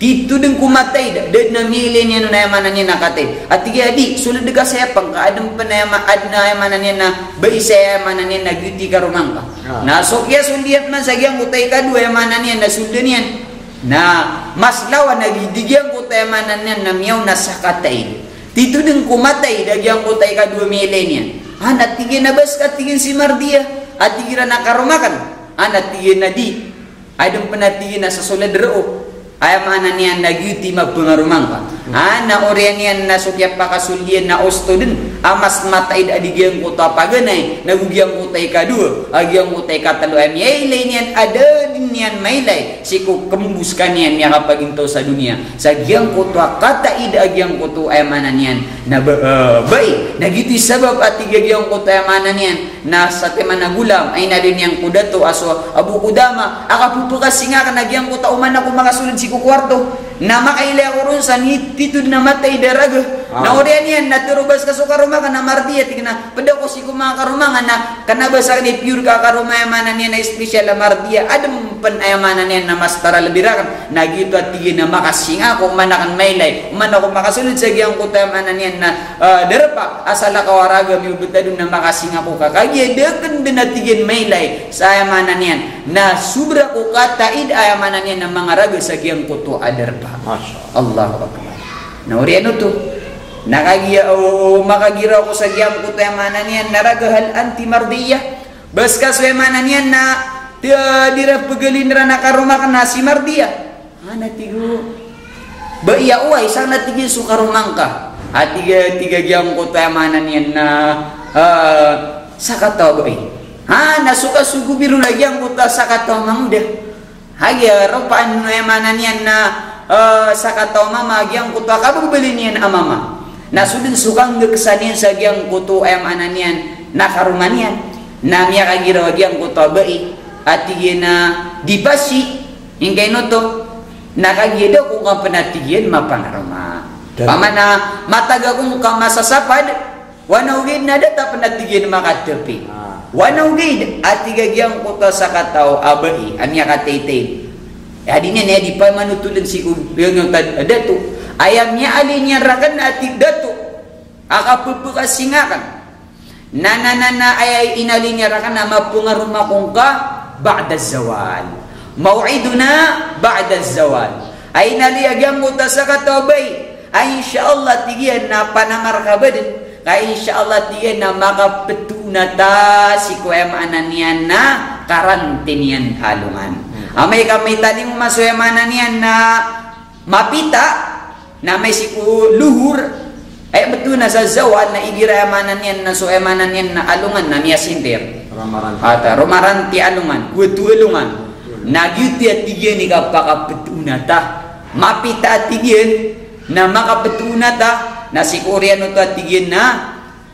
dito din kumatay dahil na mili niya na yamanan niya nakatay at tiga di sulod ka sa yapang kaadang pa na yamanan niya na bai sa yamanan niya na gyuti karumang ka nasukya suliat man sa gyang utay ka dua yamanan niya na sulod niyan na mas lawan nagidigyan ko tayo yamanan niya na miyaw na sakatay dito din kumatay dagyang utay ka dua mili niya natigin na bas katigin si mardia at tigira na karumakan natigin na di adong panatigin na sa sulod roo ayam anan niyan nagyuti magpengarumang ka na orian niyan na sukya pakasulian na osto din amas mataid adigyan ko tapaganay nagugyang utay kadua agyang utay katalo ay yaylay niyan ada din niyan maylay siku kembus ka niyan niya kapag into sa dunia sa gyang ko to kataid agyang ko to ayam anan niyan na bay nagyuti sabab at tigagyang ko to ayam anan niyan na sa tema na gulam ay na din yang kudato aso Abu Kudama akapupukas singa ka nagyang ko ta uman ako makasulod si kwarto na makaila ko ron sa nititude na matay daraga na orian yan naturubas ka so karuma ka na mardiya tigna pada ko si kuma karuma na kanabasa ni pure ka karuma yamanan yan na special na mardiya adam pan ayamanan yan na mas tara labirakan na gito at tigin na makasinga ko umanakan maylay umana ko makasulod sa giyang ko tayamanan yan na darapa asala kawaraga mi ubutadun na makasinga ko kakagya dekan din na tigin maylay sa ayamanan yan na subra ko kataid ayamanan yan na mga raga sa giyang ko to adar pa Allahu Akbar na oriano to nakagiya o makagira ko sa giyang ko tayamanan yan naragahal anti mardiyah bas kaswemanan yan na dira pegalin ra nakaruma kana si mardia natigo ba iya uay sang natigin sukarumang ka at tiga giyang ko tayamanan yan na sakataw ba nasuka sugu biru lagi ang kuta sakataw mamuda hagya ropaan no yamanan yan na sakataw mama gyang kuta kabang beli niyan amama nasudin sukang gekesanian sa gyang kuto ayamanan yan nakaruman yan na miya kagira gyang kuta bai at na dipasi hingkay no to nakagida kung ka panatigyan mapangarama pamana mataga kung ka masasapad wanawgid na data panatigyan makatapi wanawgid at tigagyang kuta sa kataw abai amya kataytay adinya ne di pa manutulan si yung dato ayam niya alin niya rakan at dato akapupukas singakan na ay inalin niya rakan na mapungaruma kung ka ba'da zawal maw'iduna ba'da zawal ay naliagyang muta sa katabay ay insyaallah tigiyan na panamarkabadin kaya insyaallah tigiyan na makapetuna ta si kuwemanan niyan na karantinian halungan amay kamay tali mo masuyamanan niyan na mapita na may siku luhur ay betul na sa zawal na igiramanan niyan na suyamanan niyan na alungan na niya sindir romaranti alungan kutu alungan nagyuti at tigyan ni kapakapetuna ta mapita at tigyan na makapetuna ta na si Koreano to at tigyan na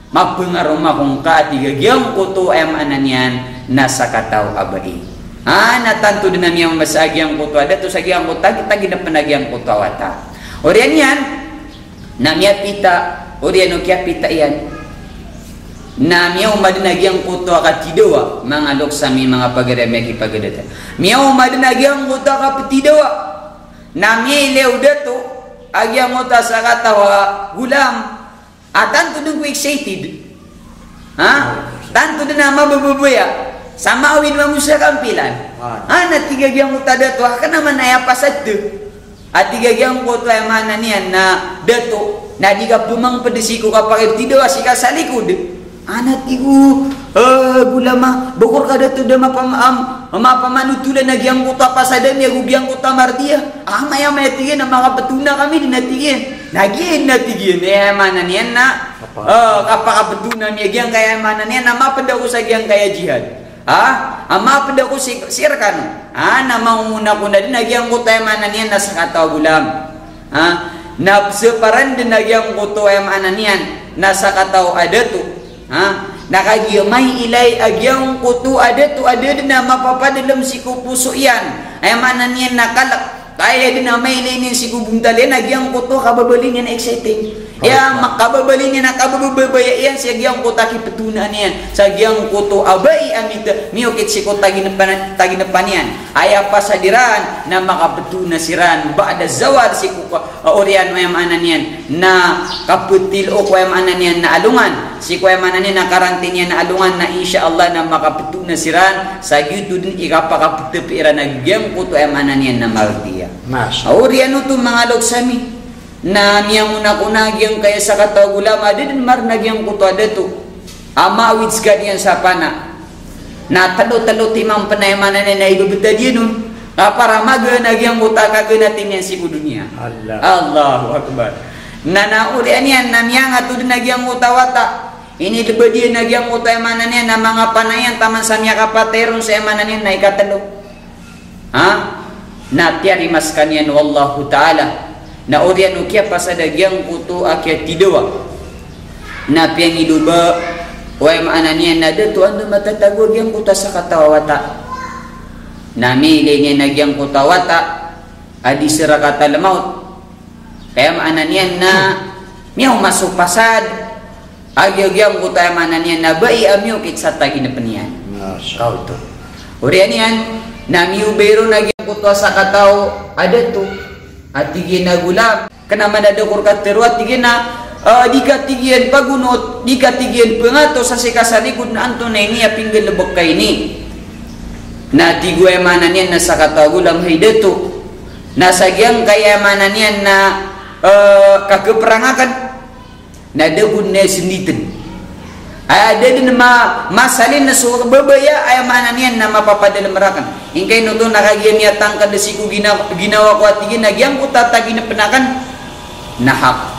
mapengaroma kung ka at tigagyang kuto ay maanan yan na sa kataw abai Natanto din namin ang masagyang kuto ada to sagyang kuto kita ginapanagyan kuto wata. Orian yan namya pita orian kya pita yan. Namya umadinagyang kuto akatidawa mga loksami mga pagaremeki pagadata. Miya umadinagyang kuto akapitidawa. Namya ilew dato agyang kuto sa katawa gulam. Tanto din ko excited. Tanto din na mabababaya. Sama awin mo sa kampilan. Natigagyang mo ta dato. Ka naman na yapasad to. At tigagyang ko to ay mana niyan na dato. Na di ka pumang padisiko kapag tido asika sa likod. Natigo. Gulama. Bukor ka dato da mapamanutulan nagyang ko ta pasadan niya. Gubyang ko ta martiya. Maya-maya tigin na makapatuna kami. Natigin. Natigin. Mana niyan na. Kapakapatuna niya. Gyang kaya mana niyan na mapada ko sa gyang kaya jihad. Mapada ko sirkan. Na maunguna ko na din nagyang ko tayo manan yan nasa kataw gulam. Na separan din nagyang ko tayo manan yan nasa kataw adato. Nakagiyamay ilay agyang ko to adato din na mapapadalam si kupuso yan. Ay manan yan nakalak. Kaya din na may ilay si kubuntalin nagyang ko to kababalin yan exciting. Makababalin niya na kabababaya yan sa giyang ko taki petunan yan sa giyang ko to abay amita miyokit si ko taginapan yan aya pasadiran na makapetuna siran ba'da zawad si ko orian may manan yan na kaputil o ko manan yan na alungan si ko manan yan na karantin yan na alungan na insyaallah na makapetuna siran sa gitu din ikapakaputepira na giyang ko to manan yan na martiya orian to mga logsami na miyang unakunagyang kaya sa katagulam din marnagyang kuto adato amawids ka diyan sa pana na talo-talo timang panayamanan na ibabita diyan nun para maganagyang kuta kaganatin yan si kudunya Allahu Akbar na naurian yan na miyang ato din nagyang kutawata ini diba diyan nagyang kuta emanan yan na mga panayan taman sa miya kapateron sa emanan yan na ikatalo na tiarimas kanyan wallahu ta'ala na orian ukia pasadagyang kuto akia tidawa na piang iluba way maananian na dato ando matatagwag yang kuta sa katawata na milay niya nagyang kutawata adi sira katalamaut kaya maananian na miyaw masupasad agyagyang kuta maananian na bai amyo kit sa taginapanian kau to orian yan na miubero nagyang kuta sa kataw adato at tigin na gulam kanaman na dokor katero at tigin na di katigyan pagunot di katigyan pangato sa sikasalikod na anto na ini apinggan labak kay ni na tigwe manan yan na sa katagulam haydato nasa gyang kayamanan yan na kakeperangakan na dagun na sinitin ada din masalin na babaya ay manan yan na mapapadalmarakan ingkay no to nakagyan niya tangkad si ko ginawa ko at ginagyan ko tatagi na penakan nahak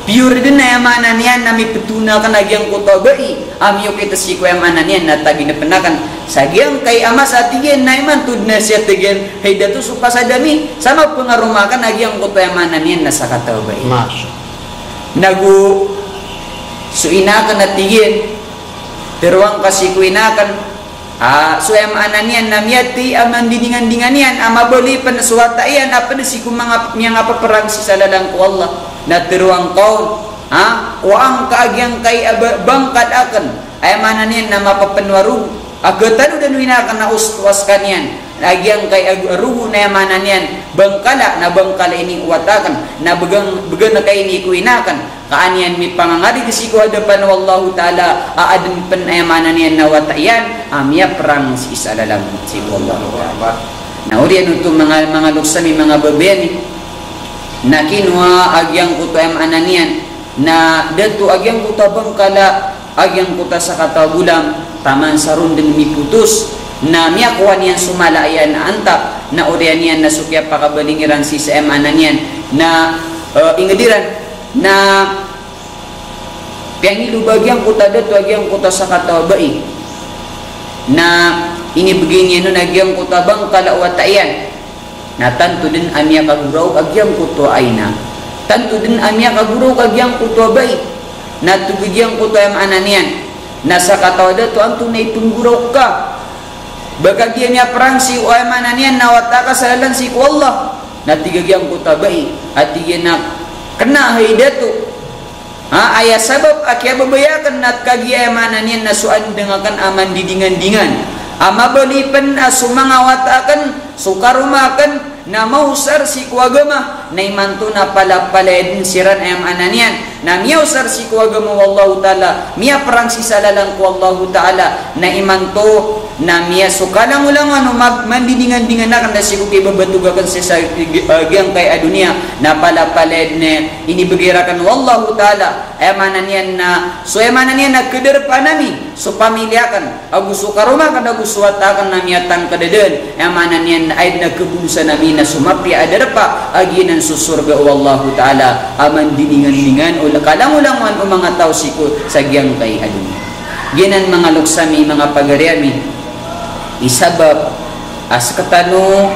pure din na manan yan na may petuna ka nagyang ko to bai amyo kita si ko manan yan na tagi na penakan sagyang kay amas at tigyan na iman tud na siya tigyan hay dato supasadami sama pengarumakan nagyang ko to manan yan na sa kataw bai nagu so inakan na tigin teruang kasi ko inakan so ananian namyati aman dindingan yan amabali panasuwata yan apa na si mga miyang apaperang si salalang ko Allah na teruang kaon o ang kaagyang kay bangkad akan ay mananian na mapapanwaru agatan dan winakan na uswas kanyan agyang kay aruhu na yamanan yan bangkala na bangkala ini uwatakan na begang na kay ini kuinakan kaanian mi pangangari kasi ko hadapan wallahu ta'ala aadun panayamanan yan na watayan amya perang si isa lalang si wallahu ta'ala na uriyan ito mga luksami mga babeni na kinwa agyang kuto ayamanan yan na dito agyang kuto bangkala agyang kuta sa katagulam taman sarun din mi putus na miyakuan yan sumalayan na anta na urian yan na sukya pakabalingiran si sa emanan yan na ingadiran na piangilubagyang kuta dato agyang kuta sa katawabai na inibigin niya nun agyang kuta bang kalawatayan na tanto din amya kaguraw agyang kuto ay na tanto din amya kaguraw agyang kuto bay na tubigyang kuto emanan yan na sa katawa dato ang tunay tungguraw ka baka dia niya perang si o mana niya nawataka salalan si ku Allah na tigagyang kutabai at dia na kena haidatu ayah sabab akia babayakan nat kagi mana niya na suan dengakan aman didingan-dingan ama balipan sumangawatakan sukarumakan na mausar si kuagama na imanto na palapalain siran ayam ananian na miyausar si kuagama wallahu ta'ala miya perang si salalang ku wallahu ta'ala na imanto na miya sukalang ulang mandidingan-dingan na kanda si kuki babatugakan sa gyang kay adunia na palapalain na inibigirakan wallahu ta'ala ayam ananian na so ayam ananian na kederpanami so pamilyakan agus sukarumakan agus suwatakan na miyatan kadadan ayam ananian na ay nagkabusa namin na sumapi adarpa aginan susurga wallahu ta'ala aman diningan-ningan o kalang-ulangan o mga tao siko sa giyang kay adunya ginan mga luksami mga pagariami isabab as katano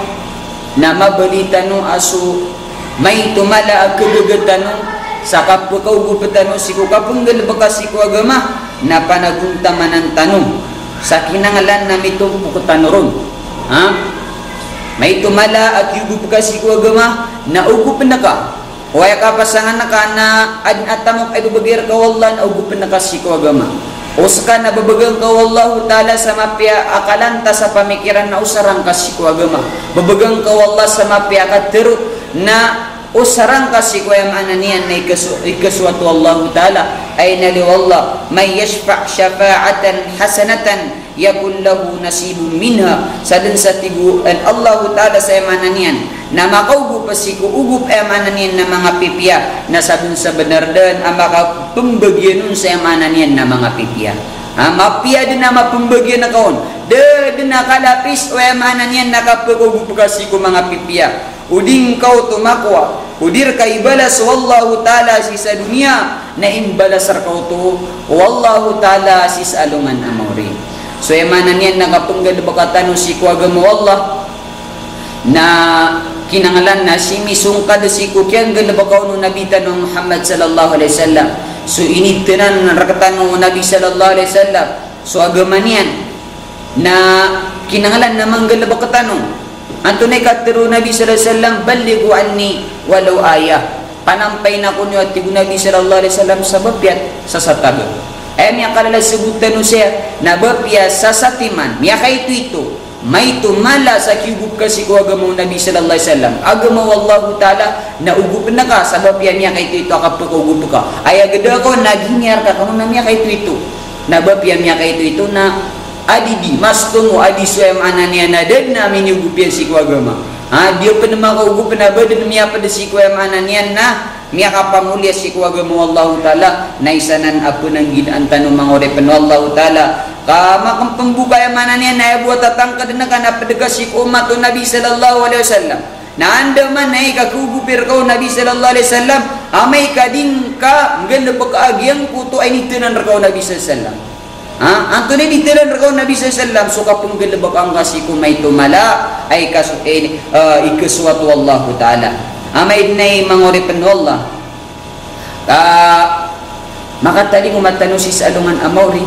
na mabalitano aso may tumala agkagagatano sa kapukawgupatano siko kapunggal baka siko agama na panaguntaman ng tanong sa kinangalan na mitong ron may tumala at yugup ka si kuagama na ugup na ka huwag ka pasangan na ka na atamok ay babagir ka wallah na ugup na ka si kuagama o saka na babagang ka wallahu ta'ala sa mapya akalanta sa pamikiran na usarang ka si kuagama babagang ka wallah sa mapya katerot na usarang ka si kuagama niyan na ikaswatu wallahu ta'ala ay nali wallah may yashfa' syafa'atan hasanatan yakun lahu nasibun minha sadin sa tigu an Allah ta'ala sa emananian na makaugup pasiku ugup emananian na mga pipya na sabun sa benardan ang makapembagyan sa emananian na mga pipya mapya din na mapembagyan na kaon din na kalapis o emananian na kapagugup pasiku mga pipya uding kau tumakwa udir kay balas wallahu ta'ala si sa dunia na imbalasar kau tu wallahu ta'ala si sa alungan amawri. So emanan yan nakapunggal bakatano si kuagama Allah na kinangalan na si misungkad si kukyan galabakaw no Nabi tanong Muhammad sallallahu alaihi wasallam. So initinan rakatan no Nabi sallallahu alaihi wasallam. So agama niyan na kinangalan na manggalabakatano. Antunay katero Nabi sallallahu alaihi wasallam balighu anni walau ayah. Panampay na ko niyo at tigo Nabi sallallahu alaihi wasallam sa babyat sa satago. Miya kalala sebutan siya na bapya sa satiman miya kay ito may tumala sa kigup kasi ko agama Nabi sallallahu alaihi wasallam agama wallahu ta'ala na ugup na ka sa bapya miya kay ito akapugup ka ay agada ko nagingyar ka kamo na miya kay ito na bapya miya kay ito na adidi mas tungo adi suem ananiya na dad namin ugup yan si ko agama dia pa naman kaugup na badan miya pa si ko ananiya na miya kapamulya si kuagama wallahu ta'ala na isanan apo ng ginaan tanong mga orepan wallahu ta'ala kamakang pambukaya manan niya na ibuat tatangkad na ka na padagas si umat o Nabi sallallahu alaihi wasallam na anda man na ikakugupir ka o Nabi sallallahu alaihi wasallam amay ka din ka galabak agyang puto ay nitinan ka o Nabi sallallahu alaihi wasallam anto ni nitinan ka o Nabi sallallahu alaihi wasallam so kapong galabak ang kasi kung may tumala ay ikaswat wallahu ta'ala amay na mangoripan Allah makatali mo matanong si sa alungan amawri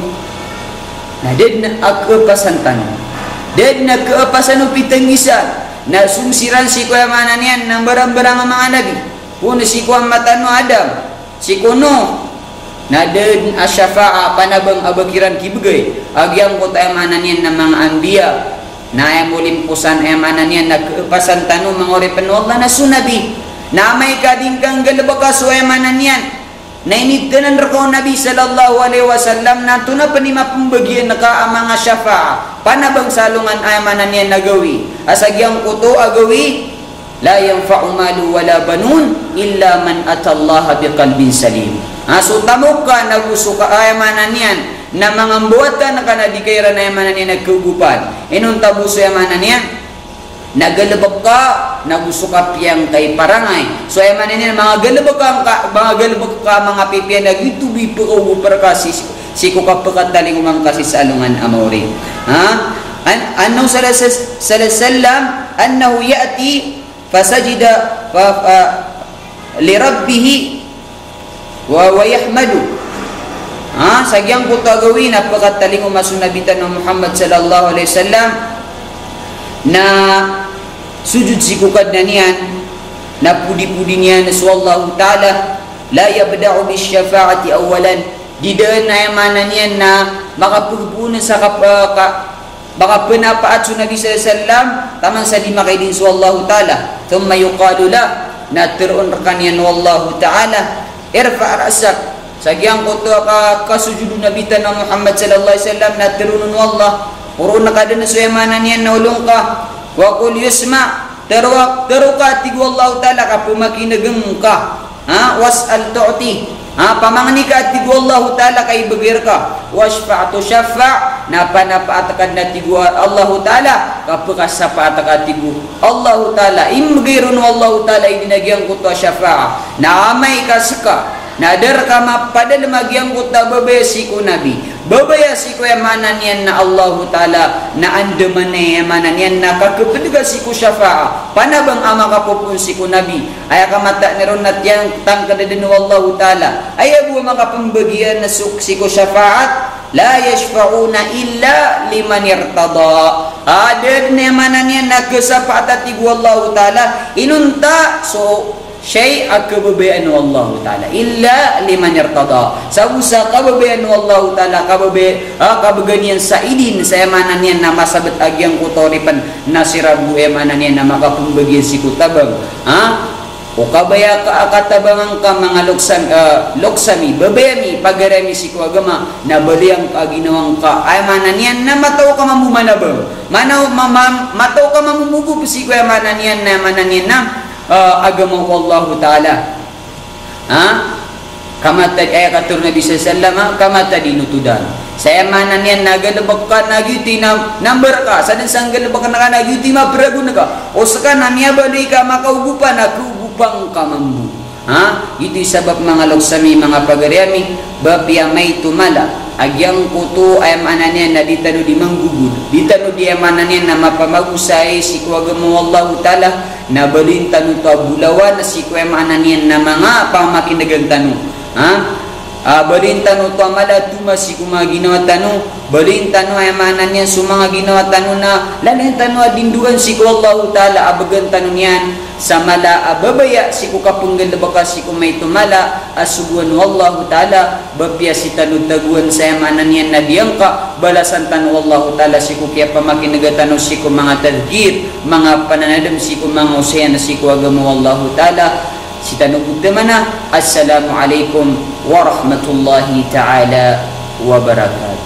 na ded na akapasan tanong ded na kaapasan o pitang isa na sumsiran si kuya manan yan ng barang-barang ang mga nabi puno si kuya matano Adam si kuno na ded asyafa'a panabang abakiran kibagay agyang ko tayo manan yan ng mga ambiya na ay mulimpusan ay manan yan nagpasan tanong mga oripan Allah na sunabi na may kading kang galabaka so ay manan yan na initanan rako Nabi sallallahu alaihi wasallam na ito na panimapambagyan na ka ang mga syafa'a panabang salungan ay manan yan nagawi asagyang kuto agawi la yanfa'u malu wala banun illa man atallaha biqalbin salim so tamok ka naguso ka ay manan yan na mga buwatan na kanadikayra na yaman na nagkugupan inong tabuso yaman na niya nagalabak ka naguso ka piyang kay parangay so yaman na niya mga galabak ka mga pipiya nagitubi po ka kasi si kukapakataling umang kasi sa alungan amawri anong salasalam annahu ya'ti fasajida lirabbihi wa yahmadu sagyang ko tagawin napakataling umasunabitan ng Muhammad sallallahu alaihi wasallam na sujud sikukad na niyan na pudi-pudi niyan sallallahu ta'ala la yabda'u bisyafa'ati awalan di daan na yamanan niyan na makapagpunan sa baka penapaat sa Nabi sallallahu alaihi wasallam tamang sa lima kay din sallallahu ta'ala thumma yuqalu la na turun rekan yan wallahu ta'ala irfa' ra'sak sagyang ko to kasujud Nabi tanang Muhammad sallallahu alaihi wasallam na turun wallah urun na kada na suyamanan yan na ulong ka wa qul yusma' teruka tigu Allah ta'ala ka pumakinageng ka was'al tu'ti pamangni ka tigu Allah ta'ala kay bagir ka wasfa'tu syafa' napanapaatakan na tigu Allah ta'ala kapag sapaatakan tigu Allah ta'ala imbagirun Allah ta'ala idinagyang kuto syafa' na amay ka saka nadar ka mapadal magyang kuta babesi ko Nabi babaya si ko yamanan yan na Allah Ta'ala na andaman na yamanan yan na kakapadaga si ko syafa'a panabang ama kapupun si ko Nabi ay kamata niron nat yang tangkadadinu Allah Ta'ala ay abu makapambagian na si ko syafa'at la yashfa'una illa liman irtada adad na yamanan yan na kasapaat atigu Allah Ta'ala inunta so syai' akababayaan Allah Ta'ala illa liman irtada sa usa kababayaan Allah Ta'ala kabaganian sa idin sa emanan yan na masabat agyang kutoripan nasirabu emanan yan na makapumbagian si kutabang o kabaya ka akatabangan ka mga loksami babayami pagarami si kuagama na baliyang kaginawang ka emanan yan na mataw ka mamumanabang mataw ka mamumugup si kuemanan yan na emanan yan na agama Allah Ta'ala kamata ay katur Nabi sallallahu kamata dinutudan saya manan yan nagalabak ka nagyuti na number ka sa sang galabak ka nagyuti mapragun ka o saka naniya bali ka makaugupan nakugupang ka mambu ito sabab mga loksami mga pagariami babya may tumala agyang kuto ay mananyan na ditano di manggugud ditano di mananyan na mapamagusay si kuagamo Allah Ta'ala na balin tanu to bulawan na si kuay mananyan na mga pamakindagang tanu balin tanu to malatuma si kumaginawa tanu balin tanu ay mananyan sumanga ginawa tanu na lalin tanu adinduan si ku Allah Ta'ala abagan tanu niyan sa mala ababaya si ku kapunggal baka si ku may tumala asubuan wallahu Ta'ala babya si tanu taguan sa manan yan na diyangka balasan tanu wallahu Ta'ala si ku kaya pamakinagatan si ku mga tadgir mga pananadam si ku mga usayan si ku agamo wallahu Ta'ala si tanu gudamana assalamualaikum warahmatullahi ta'ala wabarakatuh.